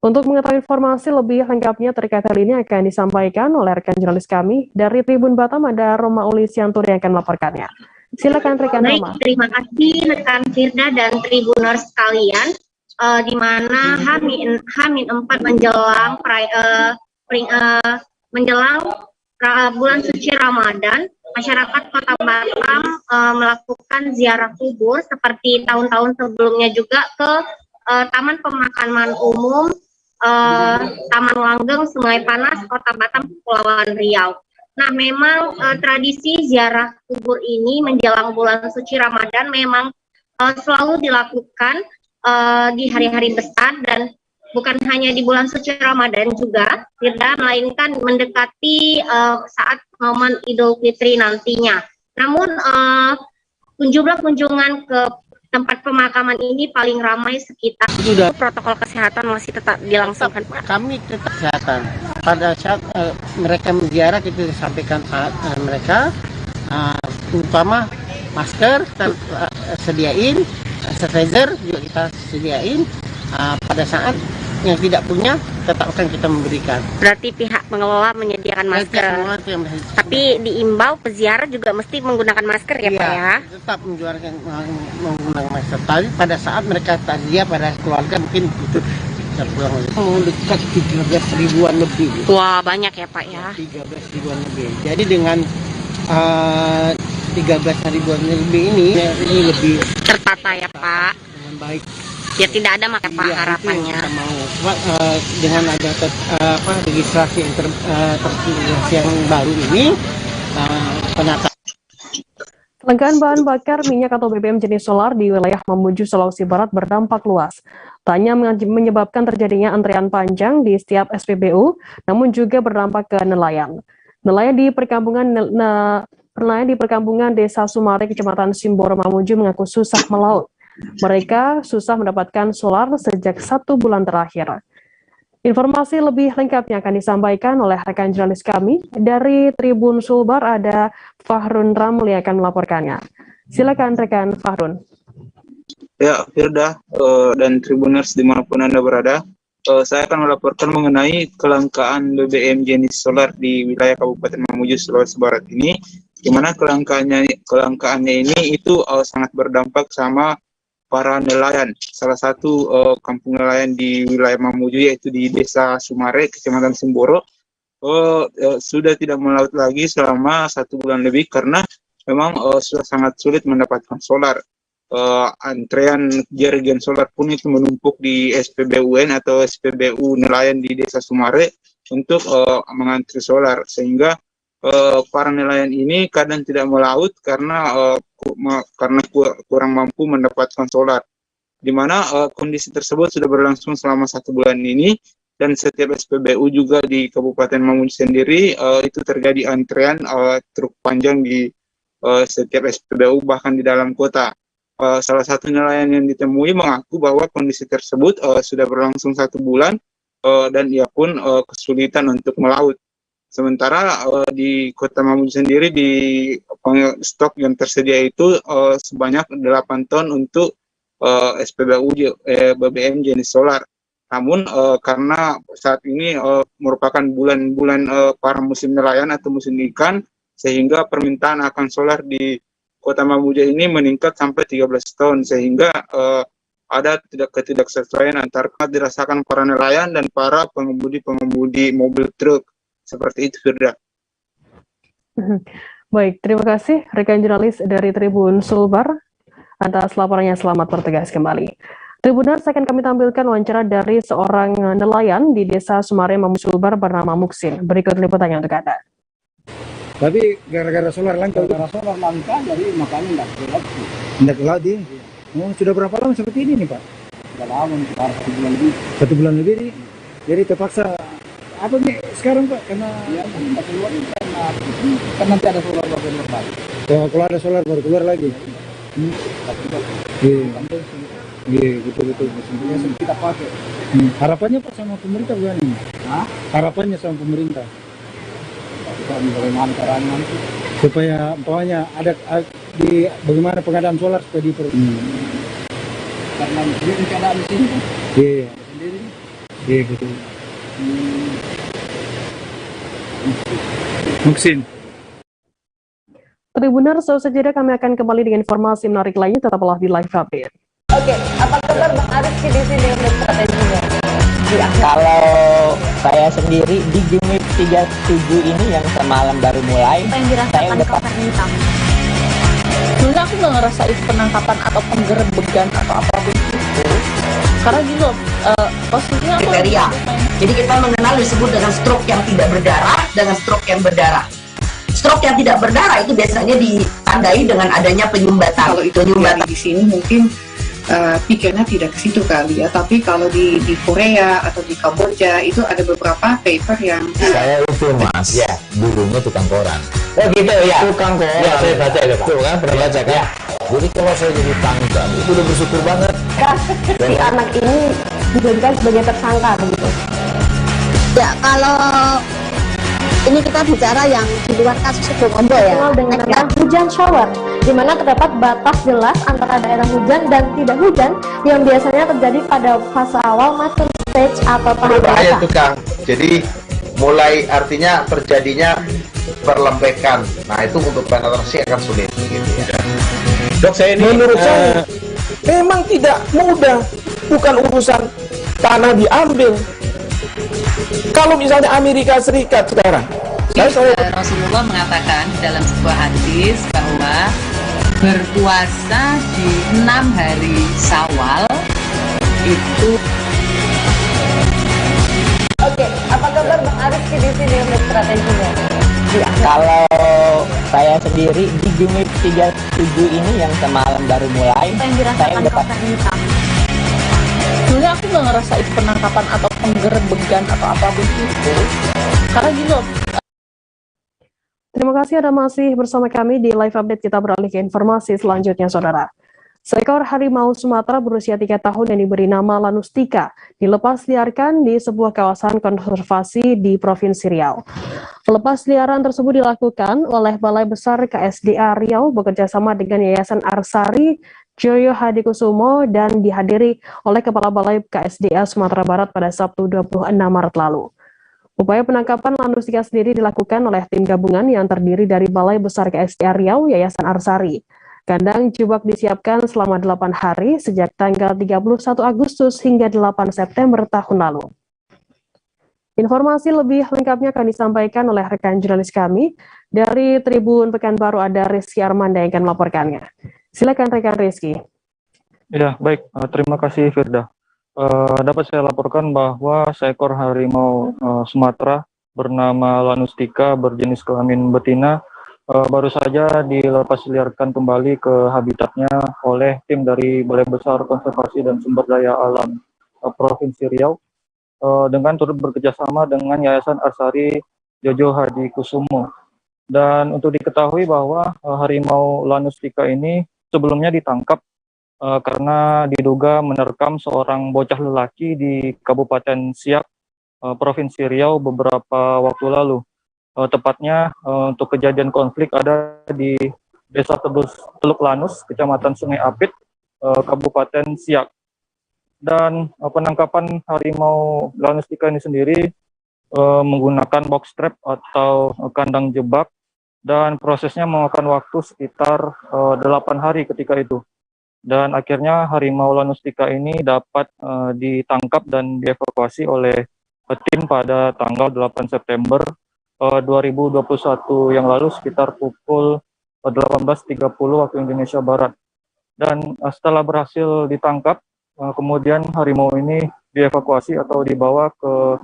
Untuk mengetahui informasi lebih lengkapnya terkait hal ini akan disampaikan oleh rekan jurnalis kami dari Tribun Batam, ada Roma Ulisianturi yang akan melaporkannya. Silakan rekan Roma. Baik, terima kasih rekan Firda dan Tribuners sekalian. Di mana H-4 menjelang bulan suci Ramadan, masyarakat Kota Batam melakukan ziarah kubur seperti tahun-tahun sebelumnya juga ke Taman Pemakaman Umum Taman Langgeng, Sungai Panas, Kota Batam, Kepulauan Riau. Nah, memang tradisi ziarah kubur ini menjelang bulan suci Ramadan memang selalu dilakukan di hari-hari besar, dan bukan hanya di bulan suci Ramadan juga, melainkan mendekati saat momen Idul Fitri nantinya. Namun jumlah kunjungan ke tempat pemakaman ini paling ramai sekitar. Sudah. Protokol kesehatan masih tetap dilangsungkan, Pak? Kami tetap kesehatan. Pada saat mereka menziarah, kita sampaikan mereka, terutama masker kita sediain, sanitizer juga kita sediain. Pada saat yang tidak punya, tetap akan kita memberikan. Berarti pihak pengelola menyediakan masker. Tapi diimbau peziarah juga mesti menggunakan masker ya, Pak ya? Tetap menggunakan masker. Tapi pada saat mereka tadi pada keluarga mungkin itu terpulang dekat 13 ribuan lebih. Wah, banyak ya, Pak ya? 13 ribuan lebih. Jadi dengan 13 ribuan lebih ini lebih tertata ya, Pak? Dengan baik. Ya tidak ada maka Pak harapannya. Dengan ada registrasi yang baru ini, penata. Kelangkaan bahan bakar minyak atau BBM jenis solar di wilayah Mamuju, Sulawesi Barat berdampak luas. Tak hanya menyebabkan terjadinya antrean panjang di setiap SPBU, namun juga berdampak ke nelayan. Nelayan di perkampungan Desa Sumare, Kecamatan Simboro, Mamuju mengaku susah melaut. Mereka susah mendapatkan solar sejak 1 bulan terakhir. Informasi lebih lengkapnya akan disampaikan oleh rekan jurnalis kami dari Tribun Sulbar, ada Fahrun Ramli yang akan melaporkannya. Silakan rekan Fahrun. Ya, Firda dan Tribuners dimanapun Anda berada, saya akan melaporkan mengenai kelangkaan BBM jenis solar di wilayah Kabupaten Mamuju, Sulawesi Barat ini, di mana kelangkaannya ini itu sangat berdampak sama para nelayan. Salah satu kampung nelayan di wilayah Mamuju, yaitu di Desa Sumare, Kecamatan Simboro, sudah tidak melaut lagi selama 1 bulan lebih karena memang sudah sangat sulit mendapatkan solar. Antrean jerigen solar pun itu menumpuk di SPBUN atau SPBU nelayan di Desa Sumare untuk mengantri solar, sehingga para nelayan ini kadang tidak melaut karena kurang mampu mendapatkan solar, di mana kondisi tersebut sudah berlangsung selama 1 bulan ini, dan setiap SPBU juga di Kabupaten Mamuju sendiri itu terjadi antrean truk panjang di setiap SPBU bahkan di dalam kota. Salah satu nelayan yang ditemui mengaku bahwa kondisi tersebut sudah berlangsung 1 bulan dan ia pun kesulitan untuk melaut. Sementara di Kota Mamuju sendiri di stok yang tersedia itu sebanyak 8 ton untuk SPBU BBM jenis solar. Namun karena saat ini merupakan bulan-bulan para musim nelayan atau musim ikan, sehingga permintaan akan solar di Kota Mamuju ini meningkat sampai 13 ton, sehingga ada ketidaksesuaian antara dirasakan para nelayan dan para pengemudi mobil truk. Seperti itu, Firda. Baik, terima kasih rekan jurnalis dari Tribun Sulbar atas laporannya. Selamat bertugas kembali. Tribuners, akan kami tampilkan wawancara dari seorang nelayan di Desa Sumare, Mamuju Sulbar bernama Muksin. Berikut liputannya untuk Anda. Tapi gara-gara solar langka, jadi makanya tidak ke laut. Sudah berapa lama seperti ini nih, Pak? Sudah lama, sekitar 1 bulan lebih. 1 bulan lebih nih. Jadi terpaksa apa nih sekarang, Pak? Karena ya, keluar kan nanti ada solar bagian lepas. Kalau ada solar baru keluar lagi. Iya, betul-betul. Yang kita pakai. Harapannya Pak sama pemerintah gimana? Harapannya sama pemerintah. Bagaimana caranya nanti? Supaya umpamanya ada di bagaimana pengadaan solar supaya karena sendiri keadaan di sini. Iya. Sendiri. Iya, betul. Muksin. Tribuners, seusai jeda kami akan kembali dengan informasi menarik lainnya, tetaplah di Live Update. Oke, apa kabar Bang Ariski di sini untuk strateginya? Kalau saya sendiri di Game Week 37 ini yang semalam baru mulai, Apa yang dirasakan Kapten Hitam? Sebenarnya aku nggak ngerasain penangkapan atau penggerebekan atau apapun itu. Karena gitu, posisinya aku kriteria. Jadi kita mengenal disebut dengan stroke yang tidak berdarah dengan stroke yang berdarah. Stroke yang tidak berdarah itu biasanya ditandai dengan adanya penyumbatan. Kalau itu penyumbatan di sini mungkin pikirnya tidak ke situ kali ya, tapi kalau di Korea atau di Kamboja itu ada beberapa paper yang saya itu mas ya dulunya tukang koran. Oh gitu ya, tukang koran ya, saya baca itu Pak. Tuh kan pernah baca kan ya. Jadi kalau saya jadi tangkap itu udah bersyukur banget. Si anak ini dijadikan sebagai tersangka begitu. Ya, kalau ini kita bicara yang di luar kasus Situbondo ya. Dengan nama hujan shower, di mana terdapat batas jelas antara daerah hujan dan tidak hujan yang biasanya terjadi pada fase awal mature stage atau tahap bahaya tuh Kang. Jadi mulai artinya terjadinya perlempekan. Nah itu untuk penetrasi akan sulit gitu ya. Dok, saya ini menurut saya memang tidak mudah, bukan urusan tanah diambil. Kalau misalnya Amerika Serikat sekarang, Rasulullah mengatakan dalam sebuah hadis bahwa berpuasa di 6 hari Syawal itu. Oke, apa kabar Bang Ariski di sini untuk strateginya? Kalau saya sendiri di Game Week 37 ini yang semalam baru mulai, Apa yang saya dirasakan udah Kapten Hitam? Sebenarnya aku nggak ngerasain penangkapan atau penggerebekan atau apapun itu. Karena gitu, Terima kasih Anda masih bersama kami di Live Update. Kita beralih ke informasi selanjutnya, Saudara. Seekor harimau Sumatera berusia 3 tahun yang diberi nama Lanustika dilepas liarkan di sebuah kawasan konservasi di Provinsi Riau. Pelepas liaran tersebut dilakukan oleh Balai Besar KSDA Riau bekerjasama dengan Yayasan Arsari Joyo Hadikusumo dan dihadiri oleh Kepala Balai KSDA Sumatera Barat pada Sabtu 26 Maret lalu. Upaya penangkapan Lanustika sendiri dilakukan oleh tim gabungan yang terdiri dari Balai Besar KSDA Riau, Yayasan Arsari. Kandang jebak disiapkan selama 8 hari sejak tanggal 31 Agustus hingga 8 September tahun lalu. Informasi lebih lengkapnya akan disampaikan oleh rekan jurnalis kami dari Tribun Pekanbaru, ada Rizky Armanda yang akan melaporkannya. Silakan rekan Rizky. Ya, baik. Terima kasih Firda. Dapat saya laporkan bahwa seekor harimau Sumatera bernama Lanustika berjenis kelamin betina baru saja dilepas liarkan kembali ke habitatnya oleh tim dari Balai Besar Konservasi dan Sumber Daya Alam Provinsi Riau dengan turut bekerjasama dengan Yayasan Arsari Jojo Hadikusumo. Dan untuk diketahui bahwa harimau Lanustika ini sebelumnya ditangkap karena diduga menerkam seorang bocah lelaki di Kabupaten Siak, Provinsi Riau beberapa waktu lalu. Tepatnya untuk kejadian konflik ada di Desa Teluk Lanus, Kecamatan Sungai Apit, Kabupaten Siak. Dan penangkapan harimau Lanustika ini sendiri menggunakan box trap atau kandang jebak, dan prosesnya memakan waktu sekitar 8 hari ketika itu. Dan akhirnya harimau Lanustika ini dapat ditangkap dan dievakuasi oleh tim pada tanggal 8 September 2021 yang lalu sekitar pukul 18.30 waktu Indonesia Barat. Dan setelah berhasil ditangkap, kemudian harimau ini dievakuasi atau dibawa ke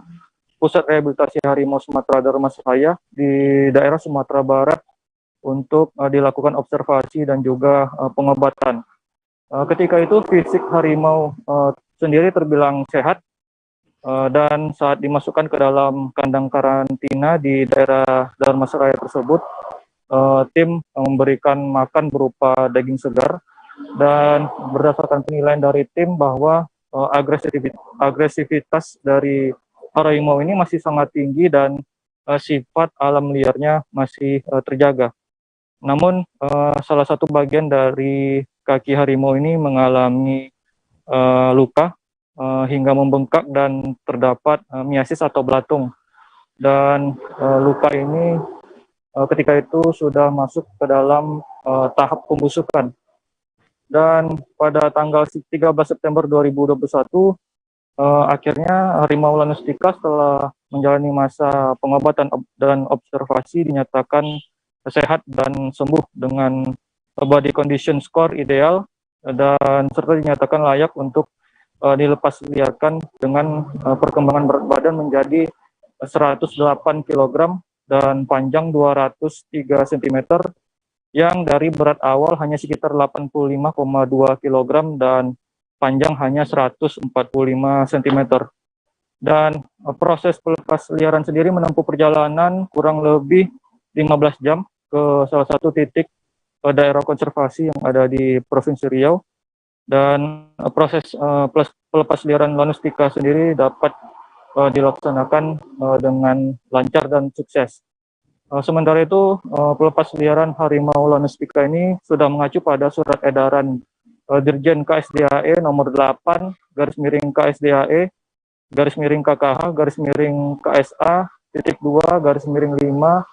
Pusat Rehabilitasi Harimau Sumatera Dharmasraya di daerah Sumatera Barat untuk dilakukan observasi dan juga pengobatan. Ketika itu fisik harimau sendiri terbilang sehat, dan saat dimasukkan ke dalam kandang karantina di daerah Dharmasraya tersebut, tim memberikan makan berupa daging segar, dan berdasarkan penilaian dari tim bahwa agresivitas dari harimau ini masih sangat tinggi dan sifat alam liarnya masih terjaga. Namun salah satu bagian dari kaki harimau ini mengalami luka hingga membengkak dan terdapat miasis atau belatung. Dan luka ini ketika itu sudah masuk ke dalam tahap pembusukan. Dan pada tanggal 13 September 2021, akhirnya harimau Lanustica setelah menjalani masa pengobatan dan observasi dinyatakan sehat dan sembuh dengan body condition score ideal, dan serta dinyatakan layak untuk dilepas liarkan dengan perkembangan berat badan menjadi 108 kg dan panjang 203 cm, yang dari berat awal hanya sekitar 85,2 kg dan panjang hanya 145 cm. Dan proses pelepas liaran sendiri menempuh perjalanan kurang lebih 15 jam ke salah satu titik daerah konservasi yang ada di Provinsi Riau. Dan proses pelepas liaran Lanustica sendiri dapat dilaksanakan dengan lancar dan sukses. Sementara itu, pelepas liaran harimau Lanustica ini sudah mengacu pada surat edaran Dirjen KSDAE nomor 8 /KSDAE /KKH KSA _2 /5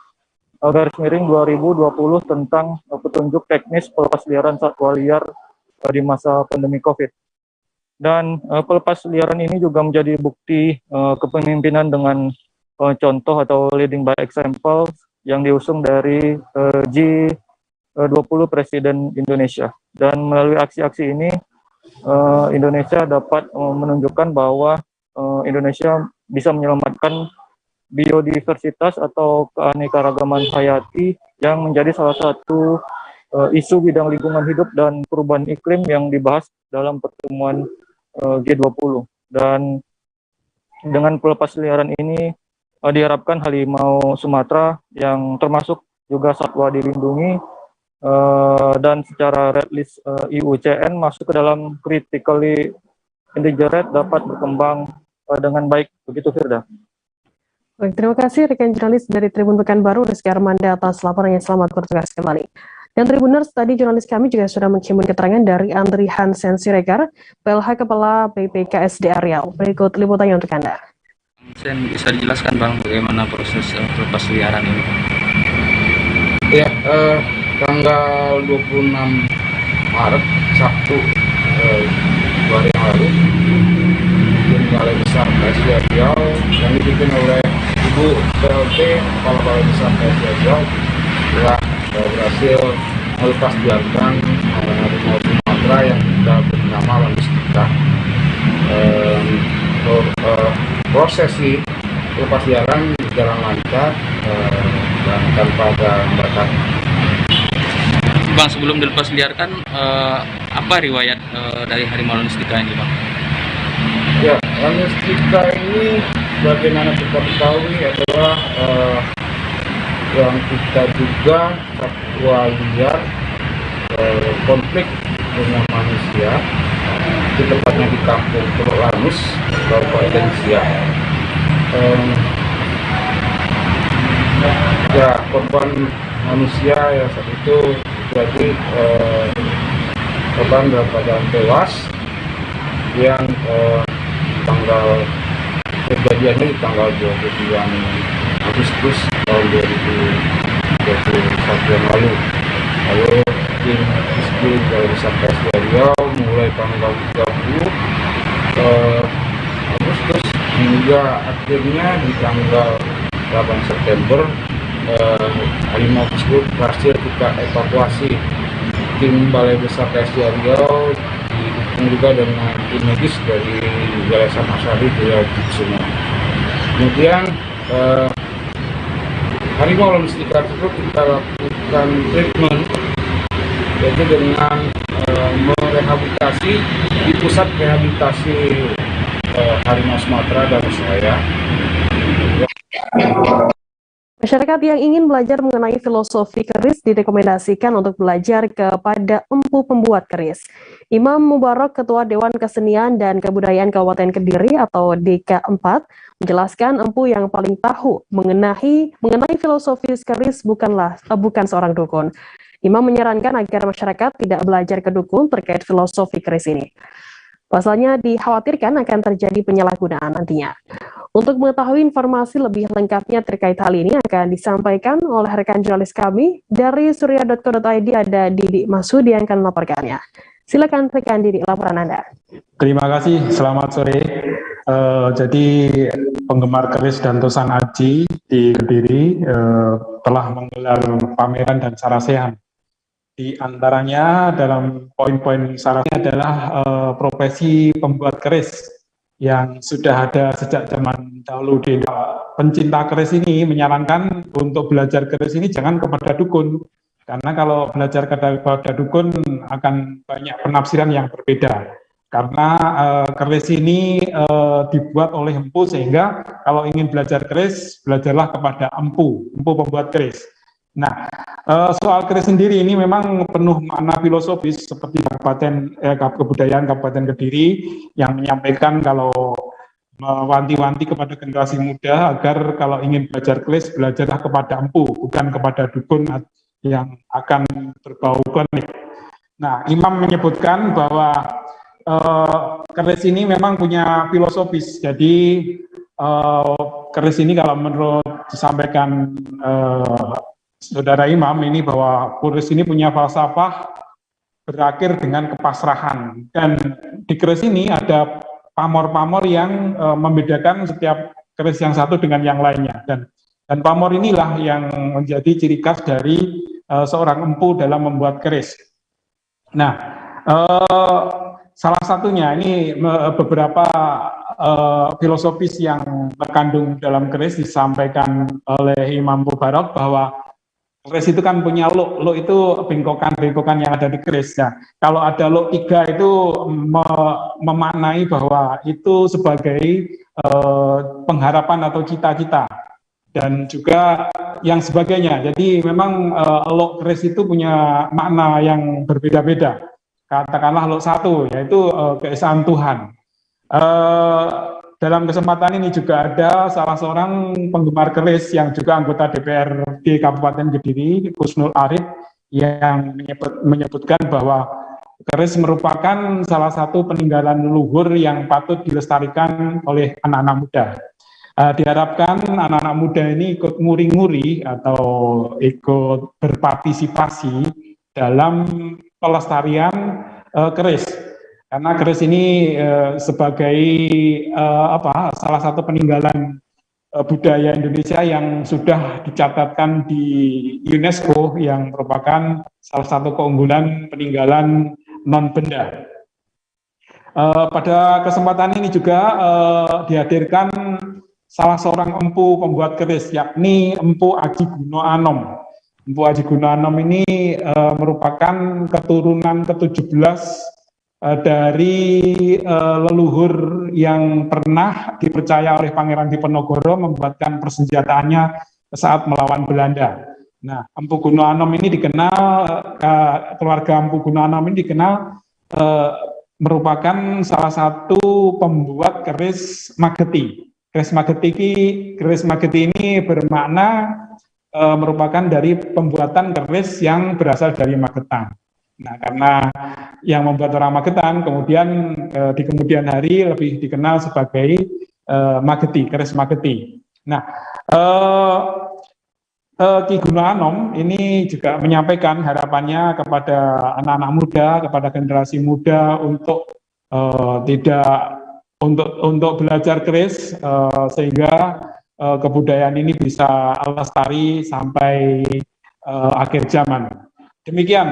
/2020 tentang petunjuk teknis pelepas liaran satwa liar di masa pandemi COVID. Dan pelepas liaran ini juga menjadi bukti kepemimpinan dengan contoh atau leading by example yang diusung dari G20 Presiden Indonesia. Dan melalui aksi-aksi ini, Indonesia dapat menunjukkan bahwa Indonesia bisa menyelamatkan biodiversitas atau keanekaragaman hayati yang menjadi salah satu isu bidang lingkungan hidup dan perubahan iklim yang dibahas dalam pertemuan G20. Dan dengan pelepas liaran ini diharapkan harimau Sumatera yang termasuk juga satwa dilindungi dan secara red list IUCN masuk ke dalam critically endangered dapat berkembang dengan baik. Begitu, Firda. Baik, terima kasih rekan jurnalis dari Tribun Pekanbaru, Rizky Armanda, atas laporannya. Selamat bertugas kembali. Dan Tribuners, tadi jurnalis kami juga sudah menghimpun keterangan dari Andri Hansen Siregar, PLH Kepala BPKSDA Riau. Berikut liputannya untuk Anda. Hansen, bisa dijelaskan Bang bagaimana proses pelepas liaran ini? Ya, tanggal 26 Maret, Sabtu, 2 hari yang lalu, di Balai Besar KSDA Riau yang dipimpin oleh Ibu PLT Kepala Balai Besar KSDA Riau telah berhasil melepas liarkan harimau Sumatera yang kita beri nama Lanustica. Prosesi pelepas liaran berjalan lancar dan tanpa ada hambatan. Bang, sebelum dilepas liarkan, apa riwayat dari harimau Lanustica ini, Bang? Ya, Lanustica ini bagaimana kita ketahui adalah yang kita juga satwa liar konflik dengan manusia, itu tepatnya di kampung Teluk Lanus, Kabupaten Siak. Ya, korban manusia ya saat itu jadi korban dalam keadaan tewas yang tanggal kejadiannya di tanggal 29 Agustus tahun 2021 yang lalu. Lalu tim Disiplin Balai Besar KSDA Riau mulai tanggal 30 Agustus hingga akhirnya di tanggal 8 September harimau tersebut berhasil kita evakuasi. Tim Balai Besar KSDA Riau didukung juga dengan tim medis dari Yayasan Asyari Riau Kusuma. Kemudian harimau Lanustica tersebut kita lakukan treatment, yaitu dengan merehabilitasi di pusat rehabilitasi Harimau Sumatera dari saya. Masyarakat yang ingin belajar mengenai filosofi keris direkomendasikan untuk belajar kepada empu pembuat keris. Imam Mubarak, Ketua Dewan Kesenian dan Kebudayaan Kabupaten Kediri atau DK4, menjelaskan empu yang paling tahu mengenai filosofi keris bukan seorang dukun. Imam menyarankan agar masyarakat tidak belajar ke dukun terkait filosofi keris ini. Pasalnya dikhawatirkan akan terjadi penyalahgunaan nantinya. Untuk mengetahui informasi lebih lengkapnya terkait hal ini akan disampaikan oleh rekan jurnalis kami dari surya.co.id, ada Didi Masudi yang akan melaporkannya. Silakan rekan Didi, laporan Anda. Terima kasih, selamat sore. Jadi penggemar keris dan Tosan Aji di Kediri telah menggelar pameran dan sarasehan. Di antaranya dalam poin-poin syaratnya adalah profesi pembuat keris yang sudah ada sejak zaman dahulu di pencinta keris ini menyarankan untuk belajar keris ini jangan kepada dukun, karena kalau belajar kepada dukun akan banyak penafsiran yang berbeda, karena keris ini dibuat oleh empu, sehingga kalau ingin belajar keris belajarlah kepada empu pembuat keris. Nah, soal keris sendiri ini memang penuh makna filosofis, seperti kebudayaan Kabupaten Kediri yang menyampaikan kalau mewanti-wanti kepada generasi muda agar kalau ingin belajar keris belajarlah kepada empu, bukan kepada dukun yang akan berbau klinik. Nah, Imam menyebutkan bahwa keris ini memang punya filosofis. Jadi keris ini kalau menurut disampaikan Saudara Imam ini, bahwa keris ini punya falsafah berakhir dengan kepasrahan, dan di keris ini ada pamor-pamor yang membedakan setiap keris yang satu dengan yang lainnya, dan pamor inilah yang menjadi ciri khas dari seorang empu dalam membuat keris. Nah, salah satunya ini beberapa filosofis yang terkandung dalam keris disampaikan oleh Imam Mubarak, bahwa keris itu kan punya lo itu bengkokan-bengkokan yang ada di keris. Nah, kalau ada lo 3 itu memaknai bahwa itu sebagai pengharapan atau cita-cita dan juga yang sebagainya. Jadi memang lo keris itu punya makna yang berbeda-beda. Katakanlah lo 1 yaitu keesaan Tuhan. Dalam kesempatan ini juga ada salah seorang penggemar keris yang juga anggota DPRD Kabupaten Kediri, Kusnul Arif, yang menyebutkan bahwa keris merupakan salah satu peninggalan leluhur yang patut dilestarikan oleh anak-anak muda. Diharapkan anak-anak muda ini ikut nguri-nguri atau ikut berpartisipasi dalam pelestarian keris. Karena keris ini sebagai salah satu peninggalan budaya Indonesia yang sudah dicatatkan di UNESCO, yang merupakan salah satu keunggulan peninggalan non-benda. Pada kesempatan ini juga dihadirkan salah seorang empu pembuat keris, yakni Empu Aji Guno Anom. Empu Aji Guno Anom ini merupakan keturunan ke-17 dari leluhur yang pernah dipercaya oleh Pangeran Diponegoro membuatkan persenjataannya saat melawan Belanda. Nah, Empu Guno Anom ini dikenal, keluarga Empu Guno Anom ini dikenal merupakan salah satu pembuat keris mageti. Keris mageti ini bermakna merupakan dari pembuatan keris yang berasal dari Magetan. Nah, karena yang membuat orang Magetan, kemudian di kemudian hari lebih dikenal sebagai mageti, keris mageti. Nah, Ki Guno Anom ini juga menyampaikan harapannya kepada anak-anak muda, kepada generasi muda untuk untuk belajar keris sehingga kebudayaan ini bisa lestari sampai akhir zaman. Demikian.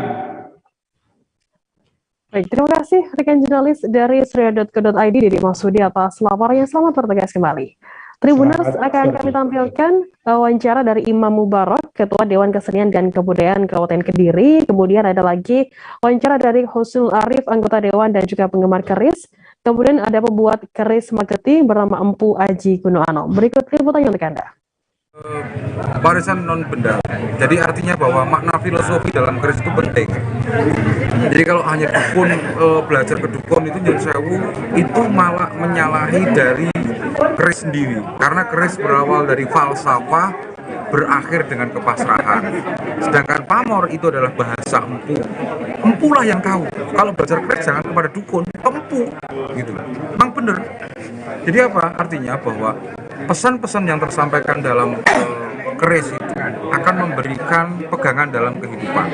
Baik, terima kasih rekan jurnalis dari surya.co.id Didi Masudi atas laporannya. Selamat bertugas kembali. Tribuners akan kami tampilkan wawancara dari Imam Mubarak, Ketua Dewan Kesenian dan Kebudayaan Kabupaten Kediri. Kemudian ada lagi wawancara dari Husnul Arif, anggota Dewan dan juga penggemar keris. Kemudian ada pembuat keris Mageti bernama Empu Aji Gunoano. Berikut liputannya untuk Anda. Warisan non benda. Jadi artinya bahwa makna filosofi dalam keris itu penting. Jadi kalau hanya dukun belajar ke dukun itu nyun sewu itu malah menyalahi dari keris sendiri. Karena keris berawal dari falsafah, berakhir dengan kepasrahan. Sedangkan pamor itu adalah bahasa empu. Empulah yang tahu. Kalau belajar keris jangan kepada dukun, empu gitu. Memang bener. Jadi apa? Artinya bahwa pesan-pesan yang tersampaikan dalam keris itu akan memberikan pegangan dalam kehidupan.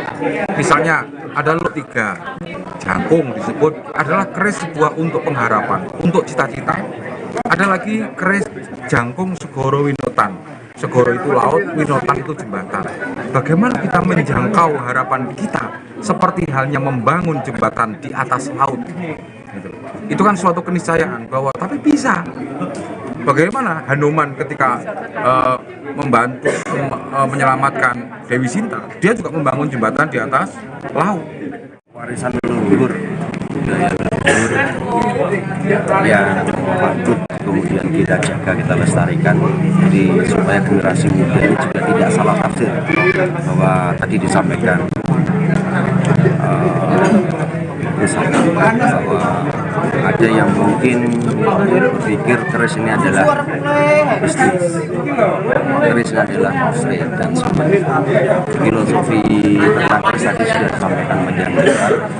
Misalnya ada lot 3, jangkung disebut adalah keris sebuah untuk pengharapan, untuk cita-cita. Ada lagi keris jangkung segoro winotan. Segoro itu laut, winotan itu jembatan. Bagaimana kita menjangkau harapan kita seperti halnya membangun jembatan di atas laut. Itu kan suatu keniscayaan bahwa tapi bisa. Bagaimana Hanuman ketika membantu menyelamatkan Dewi Sinta, dia juga membangun jembatan di atas laut. Warisan leluhur, budaya leluhur yang patut kemudian kita jaga, kita lestarikan, jadi supaya generasi muda ini juga tidak salah tafsir bahwa tadi disampaikan bahwa ada yang mungkin berpikir keris ini adalah bisnis, keris ini adalah musrik dan sebagainya. Filosofi tentang keris tadi sudah disampaikan banyak.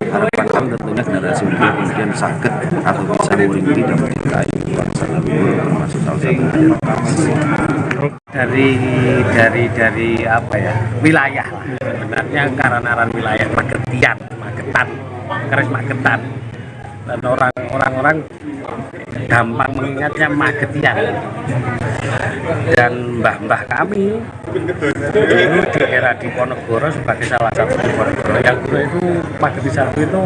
Harapan kami tentunya generasi muda kemudian sakit atau bisa mengikuti dan mencintai bangsa leluhur, termasuk salah satunya dari apa ya, wilayah lah. Sebenarnya karena wilayah Magetan, keris Magetan, dan orang-orang gampang mengingatnya Magetian. Dan mbah-mbah kami dulu di era Diponegoro sebagai salah satu Diponegoro yang dulu itu Mageti satu itu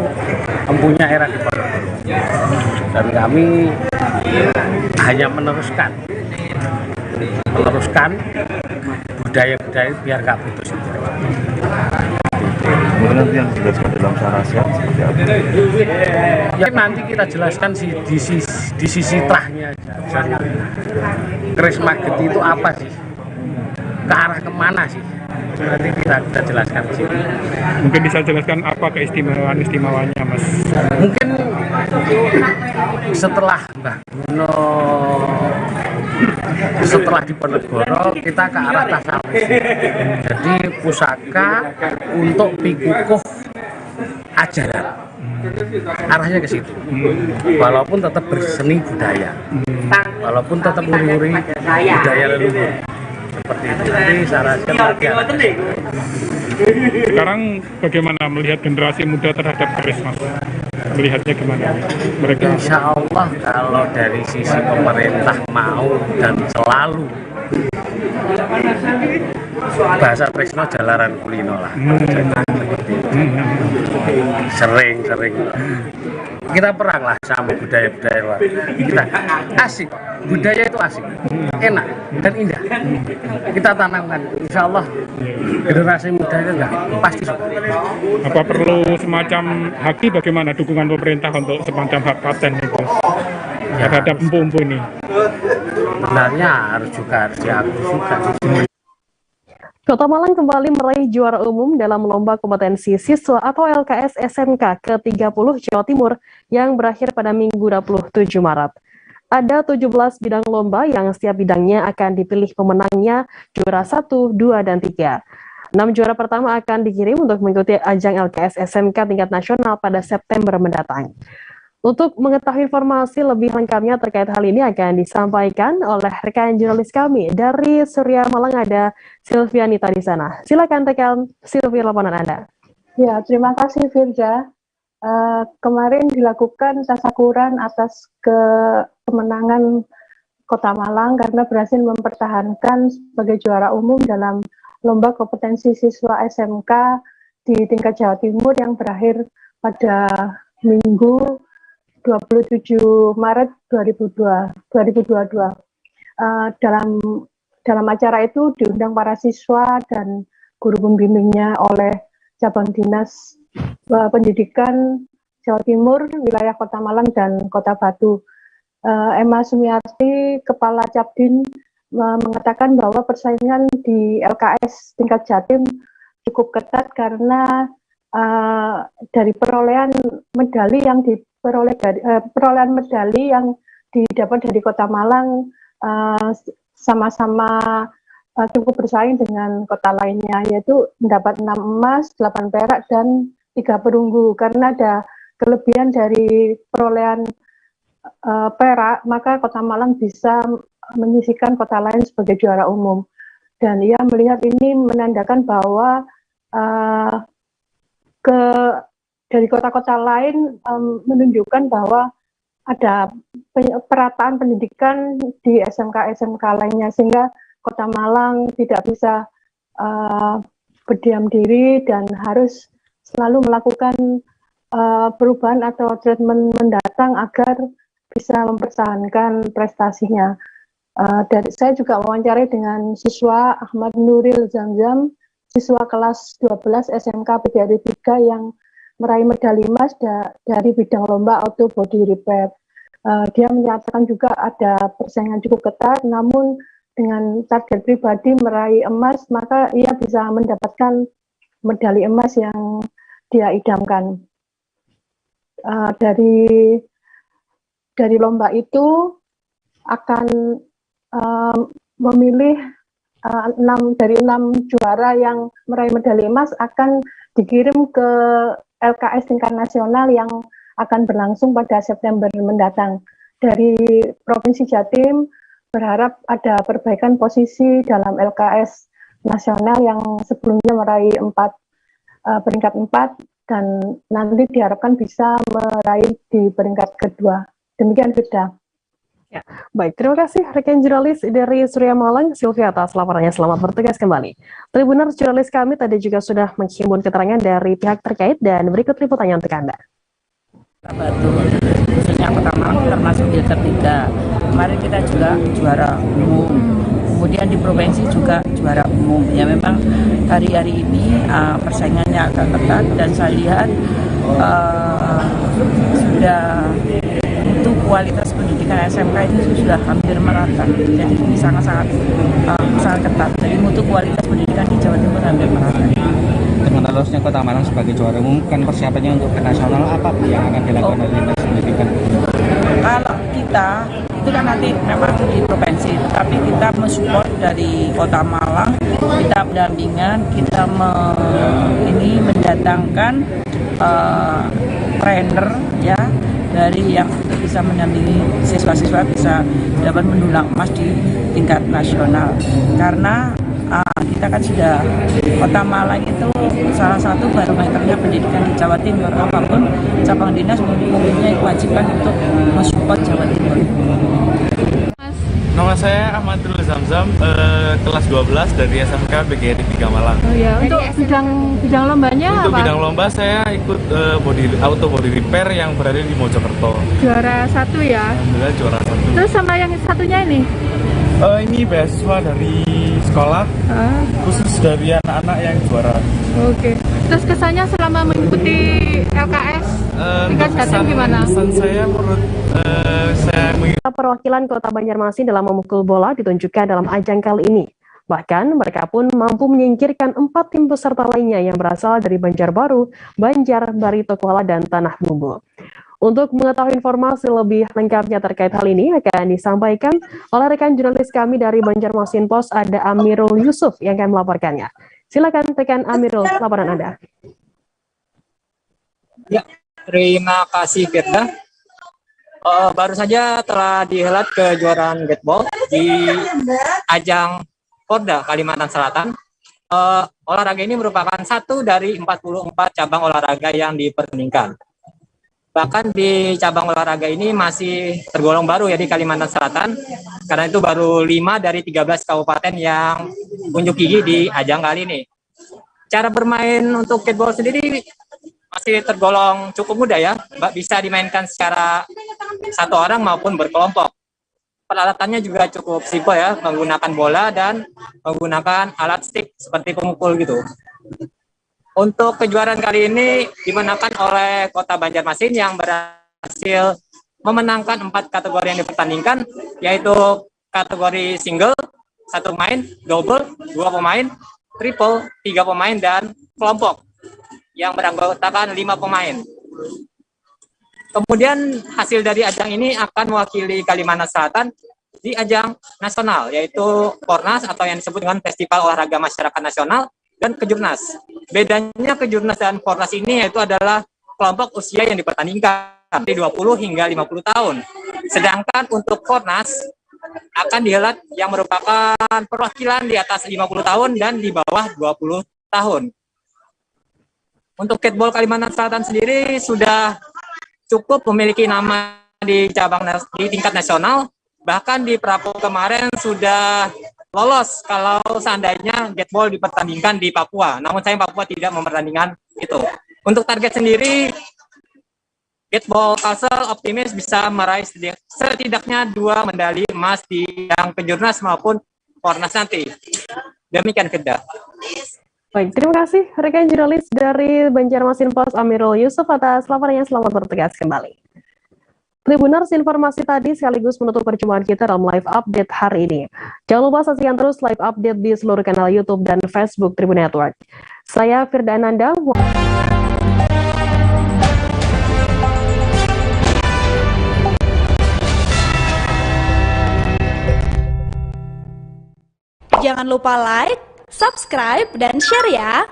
empunya era Diponegoro, dan kami hanya meneruskan budaya-budaya biar gak putus. Kemudian nanti yang dijelaskan dalam sarasiat seperti apa? Ya nanti kita jelaskan di sisi trahnya aja. Misalnya keris Mageti itu apa sih? Ke arah kemana sih? Nanti kita jelaskan di sini. Mungkin bisa jelaskan apa keistimewaan-istimewanya, Mas? Mungkin setelah Mbah Guno, setelah Diponegoro kita ke arah tasawuf. Jadi pusaka untuk pikukuh ajaran, arahnya ke situ. Walaupun tetap berseni budaya, walaupun tetap nguri-nguri budaya leluhur. Seperti itu. Nanti sarasiat lagi. Sekarang bagaimana melihat generasi muda terhadap keris, Mas? Melihatnya gimana mereka? Insya Allah kalau dari sisi pemerintah mau dan selalu, bahasa Tresno jalaran kulino lah. Sering kita perang lah sama budaya-budaya luar. Kita asik, budaya itu asik, enak dan indah. Kita tanamkan, insya Allah generasi muda itu enggak pasti suka. Apa perlu semacam haki, bagaimana dukungan pemerintah untuk semacam hak paten itu terhadap empu-empu ini? Sebenarnya harus diakui juga. Kota Malang kembali meraih juara umum dalam Lomba Kompetensi Siswa atau LKS SMK ke-30 Jawa Timur yang berakhir pada Minggu 27 Maret. Ada 17 bidang lomba yang setiap bidangnya akan dipilih pemenangnya juara 1, 2, dan 3. 6 juara pertama akan dikirim untuk mengikuti ajang LKS SMK tingkat nasional pada September mendatang. Untuk mengetahui informasi lebih lengkapnya terkait hal ini akan disampaikan oleh rekan jurnalis kami dari Surya Malang, ada Silvianita di sana. Silakan tekan Silvia laporan Anda. Ya, terima kasih Firza. Kemarin dilakukan tasyakuran atas kemenangan Kota Malang karena berhasil mempertahankan sebagai juara umum dalam Lomba Kompetensi Siswa SMK di tingkat Jawa Timur yang berakhir pada Minggu 27 Maret 2022. Dalam acara itu diundang para siswa dan guru pembimbingnya oleh cabang dinas pendidikan Jawa Timur, wilayah Kota Malang dan Kota Batu. Emma Sumiarti, Kepala Cabdin, mengatakan bahwa persaingan di LKS tingkat Jatim cukup ketat karena dari perolehan medali yang didapat dari Kota Malang sama-sama cukup bersaing dengan kota lainnya, yaitu mendapat 6 emas, 8 perak, dan 3 perunggu. Karena ada kelebihan dari perolehan perak, maka Kota Malang bisa menyisihkan kota lain sebagai juara umum. Dan ia melihat ini menandakan bahwa dari kota-kota lain menunjukkan bahwa ada perataan pendidikan di SMK-SMK lainnya, sehingga Kota Malang tidak bisa berdiam diri dan harus selalu melakukan perubahan atau treatment mendatang agar bisa mempertahankan prestasinya. Saya juga wawancarai dengan siswa Ahmad Nuril Zamzam, siswa kelas 12 SMK PGRI 3 yang meraih medali emas dari bidang lomba auto body repair. Dia menyatakan juga ada persaingan cukup ketat, namun dengan target pribadi meraih emas, maka ia bisa mendapatkan medali emas yang dia idamkan. Dari lomba itu akan memilih 6 juara yang meraih medali emas akan dikirim ke LKS tingkat nasional yang akan berlangsung pada September mendatang. Dari Provinsi Jatim berharap ada perbaikan posisi dalam LKS nasional yang sebelumnya meraih peringkat 4 dan nanti diharapkan bisa meraih di peringkat kedua. Demikian, Firda. Ya, baik, terima kasih rekan jurnalis dari Surya Malang, Sylvia, atas laporannya. Selamat bertugas kembali. Tribuners, jurnalis kami tadi juga sudah menghimpun keterangan dari pihak terkait dan berikut liputannya untuk Anda. Batu, khususnya Kota Malang termasuk filter 3. Kemarin kita juga juara umum, kemudian di provinsi juga juara umum. Ya memang hari-hari ini persaingannya agak ketat dan saya lihat sudah itu kualitas pendidikan SMK itu sudah hampir merata. Jadi ini sangat ketat. Jadi mutu kualitas pendidikan di Jawa Timur hampir merata. Dengan lolosnya Kota Malang sebagai juara umum, kan persiapannya untuk ke nasional apa yang akan dilakukan oleh dinas pendidikan? Kalau kita itu kan nanti memang di provinsi, tapi kita mensupport dari Kota Malang, kita pendampingan, kita mendatangkan trainer ya dari yang bisa mendampingi siswa-siswa bisa dapat mendulang emas di tingkat nasional. Karena kita kan sudah Kota Malang itu salah satu barometernya pendidikan di Jawa Timur. Apapun cabang dinas mempunyai kewajiban untuk mensupport Jawa Timur. Nama saya Ahmad Nuril Zamzam, kelas 12 dari SMK PGRI 3 Malang. Oh ya, untuk bidang lombanya untuk apa? Bidang lomba saya ikut auto body repair yang berada di Mojokerto. Juara 1 ya? Alhamdulillah juara 1. Terus sama yang satunya ini? Ini beasiswa dari sekolah, khusus dari anak-anak yang juara. Oke. Terus kesannya selama mengikuti LKS tingkat Jatim gimana? Kesan saya menurut saya perwakilan Kota Banjarmasin dalam memukul bola ditunjukkan dalam ajang kali ini. Bahkan mereka pun mampu menyingkirkan 4 tim peserta lainnya yang berasal dari Banjarbaru, Banjar, Barito Kuala, dan Tanah Bumbu. Untuk mengetahui informasi lebih lengkapnya terkait hal ini akan disampaikan oleh rekan jurnalis kami dari Banjarmasin Post, ada Amirul Yusuf yang akan melaporkannya. Silakan rekan Amirul, laporan Anda. Ya, terima kasih Firda. Baru saja telah dihelat kejuaraan gateball di ajang Porda Kalimantan Selatan. Olahraga ini merupakan satu dari 44 cabang olahraga yang dipertandingkan. Bahkan di cabang olahraga ini masih tergolong baru ya di Kalimantan Selatan, karena itu baru 5 dari 13 kabupaten yang unjuk gigi di ajang kali ini. Cara bermain untuk gateball sendiri masih tergolong cukup mudah ya, bisa dimainkan secara satu orang maupun berkelompok. peralatannya juga cukup simpel ya, menggunakan bola dan menggunakan alat stick seperti pemukul gitu. Untuk kejuaraan kali ini dimenangkan oleh Kota Banjarmasin yang berhasil memenangkan 4 kategori yang dipertandingkan, yaitu kategori single 1 pemain, double 2 pemain, triple 3 pemain, dan kelompok yang beranggotakan 5 pemain. Kemudian hasil dari ajang ini akan mewakili Kalimantan Selatan di ajang nasional, yaitu Pornas atau yang disebut dengan Festival Olahraga Masyarakat Nasional dan Kejurnas. Bedanya Kejurnas dan Pornas ini yaitu adalah kelompok usia yang dipertandingkan dari 20 hingga 50 tahun. Sedangkan untuk Pornas akan dihelat yang merupakan perwakilan di atas 50 tahun dan di bawah 20 tahun. Untuk Catball Kalimantan Selatan sendiri sudah cukup memiliki nama di tingkat nasional, bahkan di Prapo kemarin sudah lolos kalau seandainya Catball dipertandingkan di Papua. Namun sayang Papua tidak mempertandingkan itu. Untuk target sendiri, Catball Kalsel optimis bisa meraih setidaknya 2 medali emas di yang Kejurnas maupun Pornas nanti. Demikian Firda. Baik, terima kasih rekan jurnalis dari Banjarmasin Pos Amirul Yusuf atas laporannya. Selamat bertugas kembali. Tribuners, informasi tadi sekaligus menutup perjumpaan kita dalam live update hari ini. Jangan lupa saksikan terus live update di seluruh kanal YouTube dan Facebook Tribun Network. Saya Firda Ananda. Jangan lupa like, subscribe, dan share ya!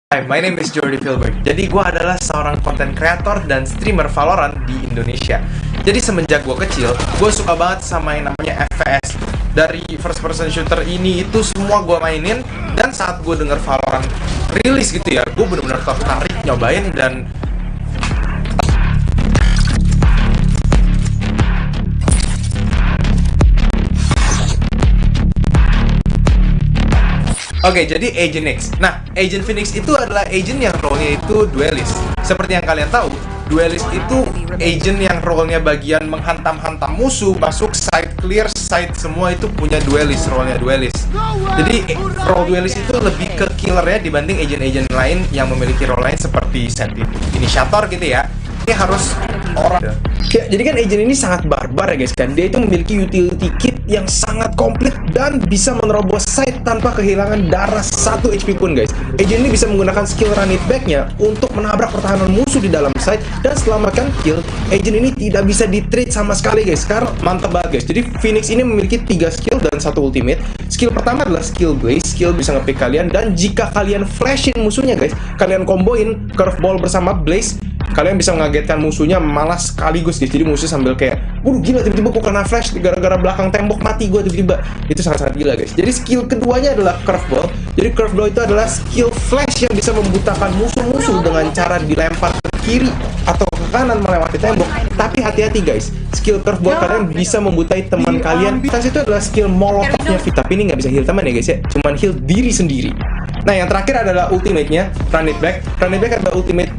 Hi, my name is Jordi Filbert. Jadi gue adalah seorang content creator dan streamer Valorant di Indonesia. Jadi semenjak gue kecil, gue suka banget sama yang namanya FPS. Dari first person shooter ini itu semua gue mainin. Dan saat gue denger Valorant rilis gitu ya, gue bener-bener tertarik nyobain dan Oke, jadi Agent X. Nah, Agent Phoenix itu adalah agent yang role-nya itu duelist. Seperti yang kalian tahu, duelist itu agent yang role-nya bagian menghantam-hantam musuh, masuk side, clear side, semua itu punya duelist, role-nya duelist. Jadi, role duelist itu lebih ke killer ya dibanding agent-agent lain yang memiliki role lain seperti Sentinel, Initiator gitu ya. Ini harus orang ya, jadi kan agent ini sangat barbar ya guys kan. Dia itu memiliki utility kit yang sangat komplit dan bisa menerobos site tanpa kehilangan darah 1 HP pun guys. Agent ini bisa menggunakan skill run it back-nya untuk menabrak pertahanan musuh di dalam site dan selamatkan kill. Agent ini tidak bisa di-trade sama sekali guys, karena mantap banget guys. Jadi Phoenix ini memiliki 3 skill dan 1 ultimate. Skill pertama adalah skill Blaze, skill bisa nge-pick kalian, dan jika kalian flashin musuhnya guys, kalian komboin curveball bersama Blaze, kalian bisa mengagetkan musuhnya malah sekaligus guys. Jadi musuh sambil kayak, waduh gila, tiba-tiba kok kena flash gara-gara belakang tembok mati gue tiba-tiba. Itu sangat-sangat gila guys. Jadi skill keduanya adalah curveball. Jadi curveball itu adalah skill flash yang bisa membutakan musuh-musuh dengan cara dilempar ke kiri atau ke kanan melewati tembok. Tapi hati-hati guys, skill curveball kalian bisa membutai teman kalian. Tas itu adalah skill molotofnya Vita. Tapi ini nggak bisa heal teman ya guys ya, cuman heal diri sendiri. Nah yang terakhir adalah ultimate-nya, Run It Back. Run It Back adalah ultimate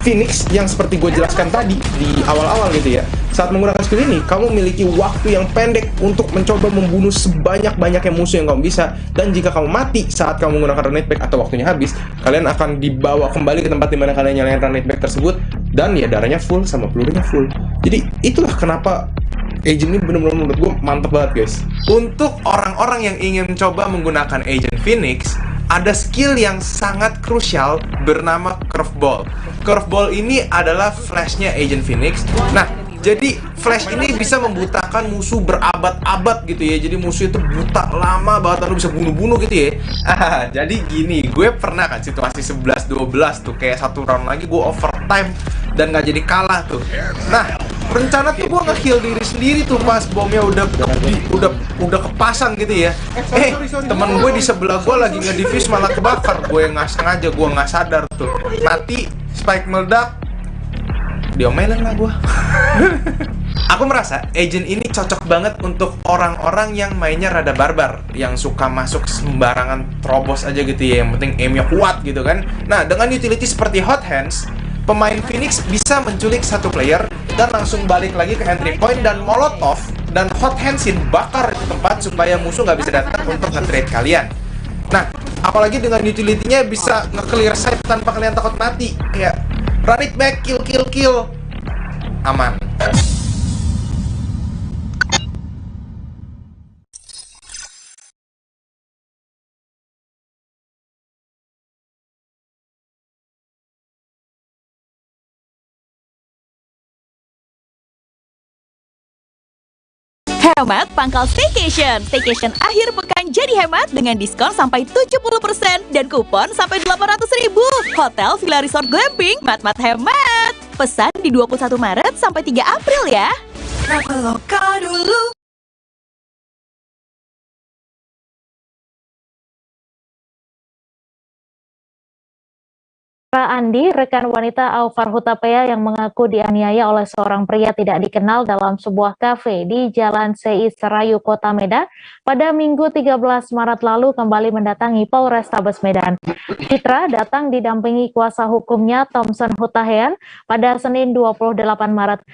Phoenix yang seperti gue jelaskan tadi di awal-awal gitu ya. Saat menggunakan skill ini, kamu memiliki waktu yang pendek untuk mencoba membunuh sebanyak-banyaknya musuh yang kamu bisa. Dan jika kamu mati saat kamu menggunakan Run It Back atau waktunya habis, kalian akan dibawa kembali ke tempat dimana kalian nyalain Run It Back tersebut. Dan ya darahnya full sama pelurunya full. Jadi itulah kenapa agent ini bener-bener menurut gue mantep banget guys. Untuk orang-orang yang ingin mencoba menggunakan agent Phoenix, ada skill yang sangat krusial bernama curveball. Curveball ini adalah flashnya agent Phoenix. Nah, jadi flash ini bisa membutakan musuh berabad-abad gitu ya. Jadi musuh itu buta lama banget, lalu bisa bunuh-bunuh gitu ya. Jadi gini, gue pernah kan situasi 11-12 tuh, kayak satu round lagi gue overtime dan nggak jadi kalah tuh. Nah, rencana tuh gue nge-heal diri sendiri tuh pas bomnya udah kepasang gitu ya. Temen gue di sebelah gue lagi nge-defuse malah kebakar. Gue yang nggak sengaja, gue nggak sadar tuh. Mati, spike meledak, diomelin lah gue. Aku merasa agent ini cocok banget untuk orang-orang yang mainnya rada barbar, yang suka masuk sembarangan terobos aja gitu ya, yang penting aimnya kuat gitu kan. Nah, dengan utility seperti Hot Hands, pemain Phoenix bisa menculik satu player dan langsung balik lagi ke entry point dan Molotov dan Hot Handsin bakar itu tempat supaya musuh nggak bisa datang untuk nge-trade kalian. Nah, apalagi dengan utility-nya bisa nge-clear site tanpa kalian takut mati, kayak run it back, kill, aman. Hemat pangkal staycation. Staycation akhir pekan jadi hemat dengan diskon sampai 70% dan kupon sampai 800.000. Hotel Villa Resort Glamping, mat hemat. Pesan di 21 Maret sampai 3 April ya. Traveloka dulu. Andi, rekan wanita Aufar Hutapea yang mengaku dianiaya oleh seorang pria tidak dikenal dalam sebuah kafe di Jalan CI Serayu, Kota Medan pada Minggu 13 Maret lalu kembali mendatangi Polrestabes Medan. Citra datang didampingi kuasa hukumnya Thompson Hutahean pada Senin 28 Maret.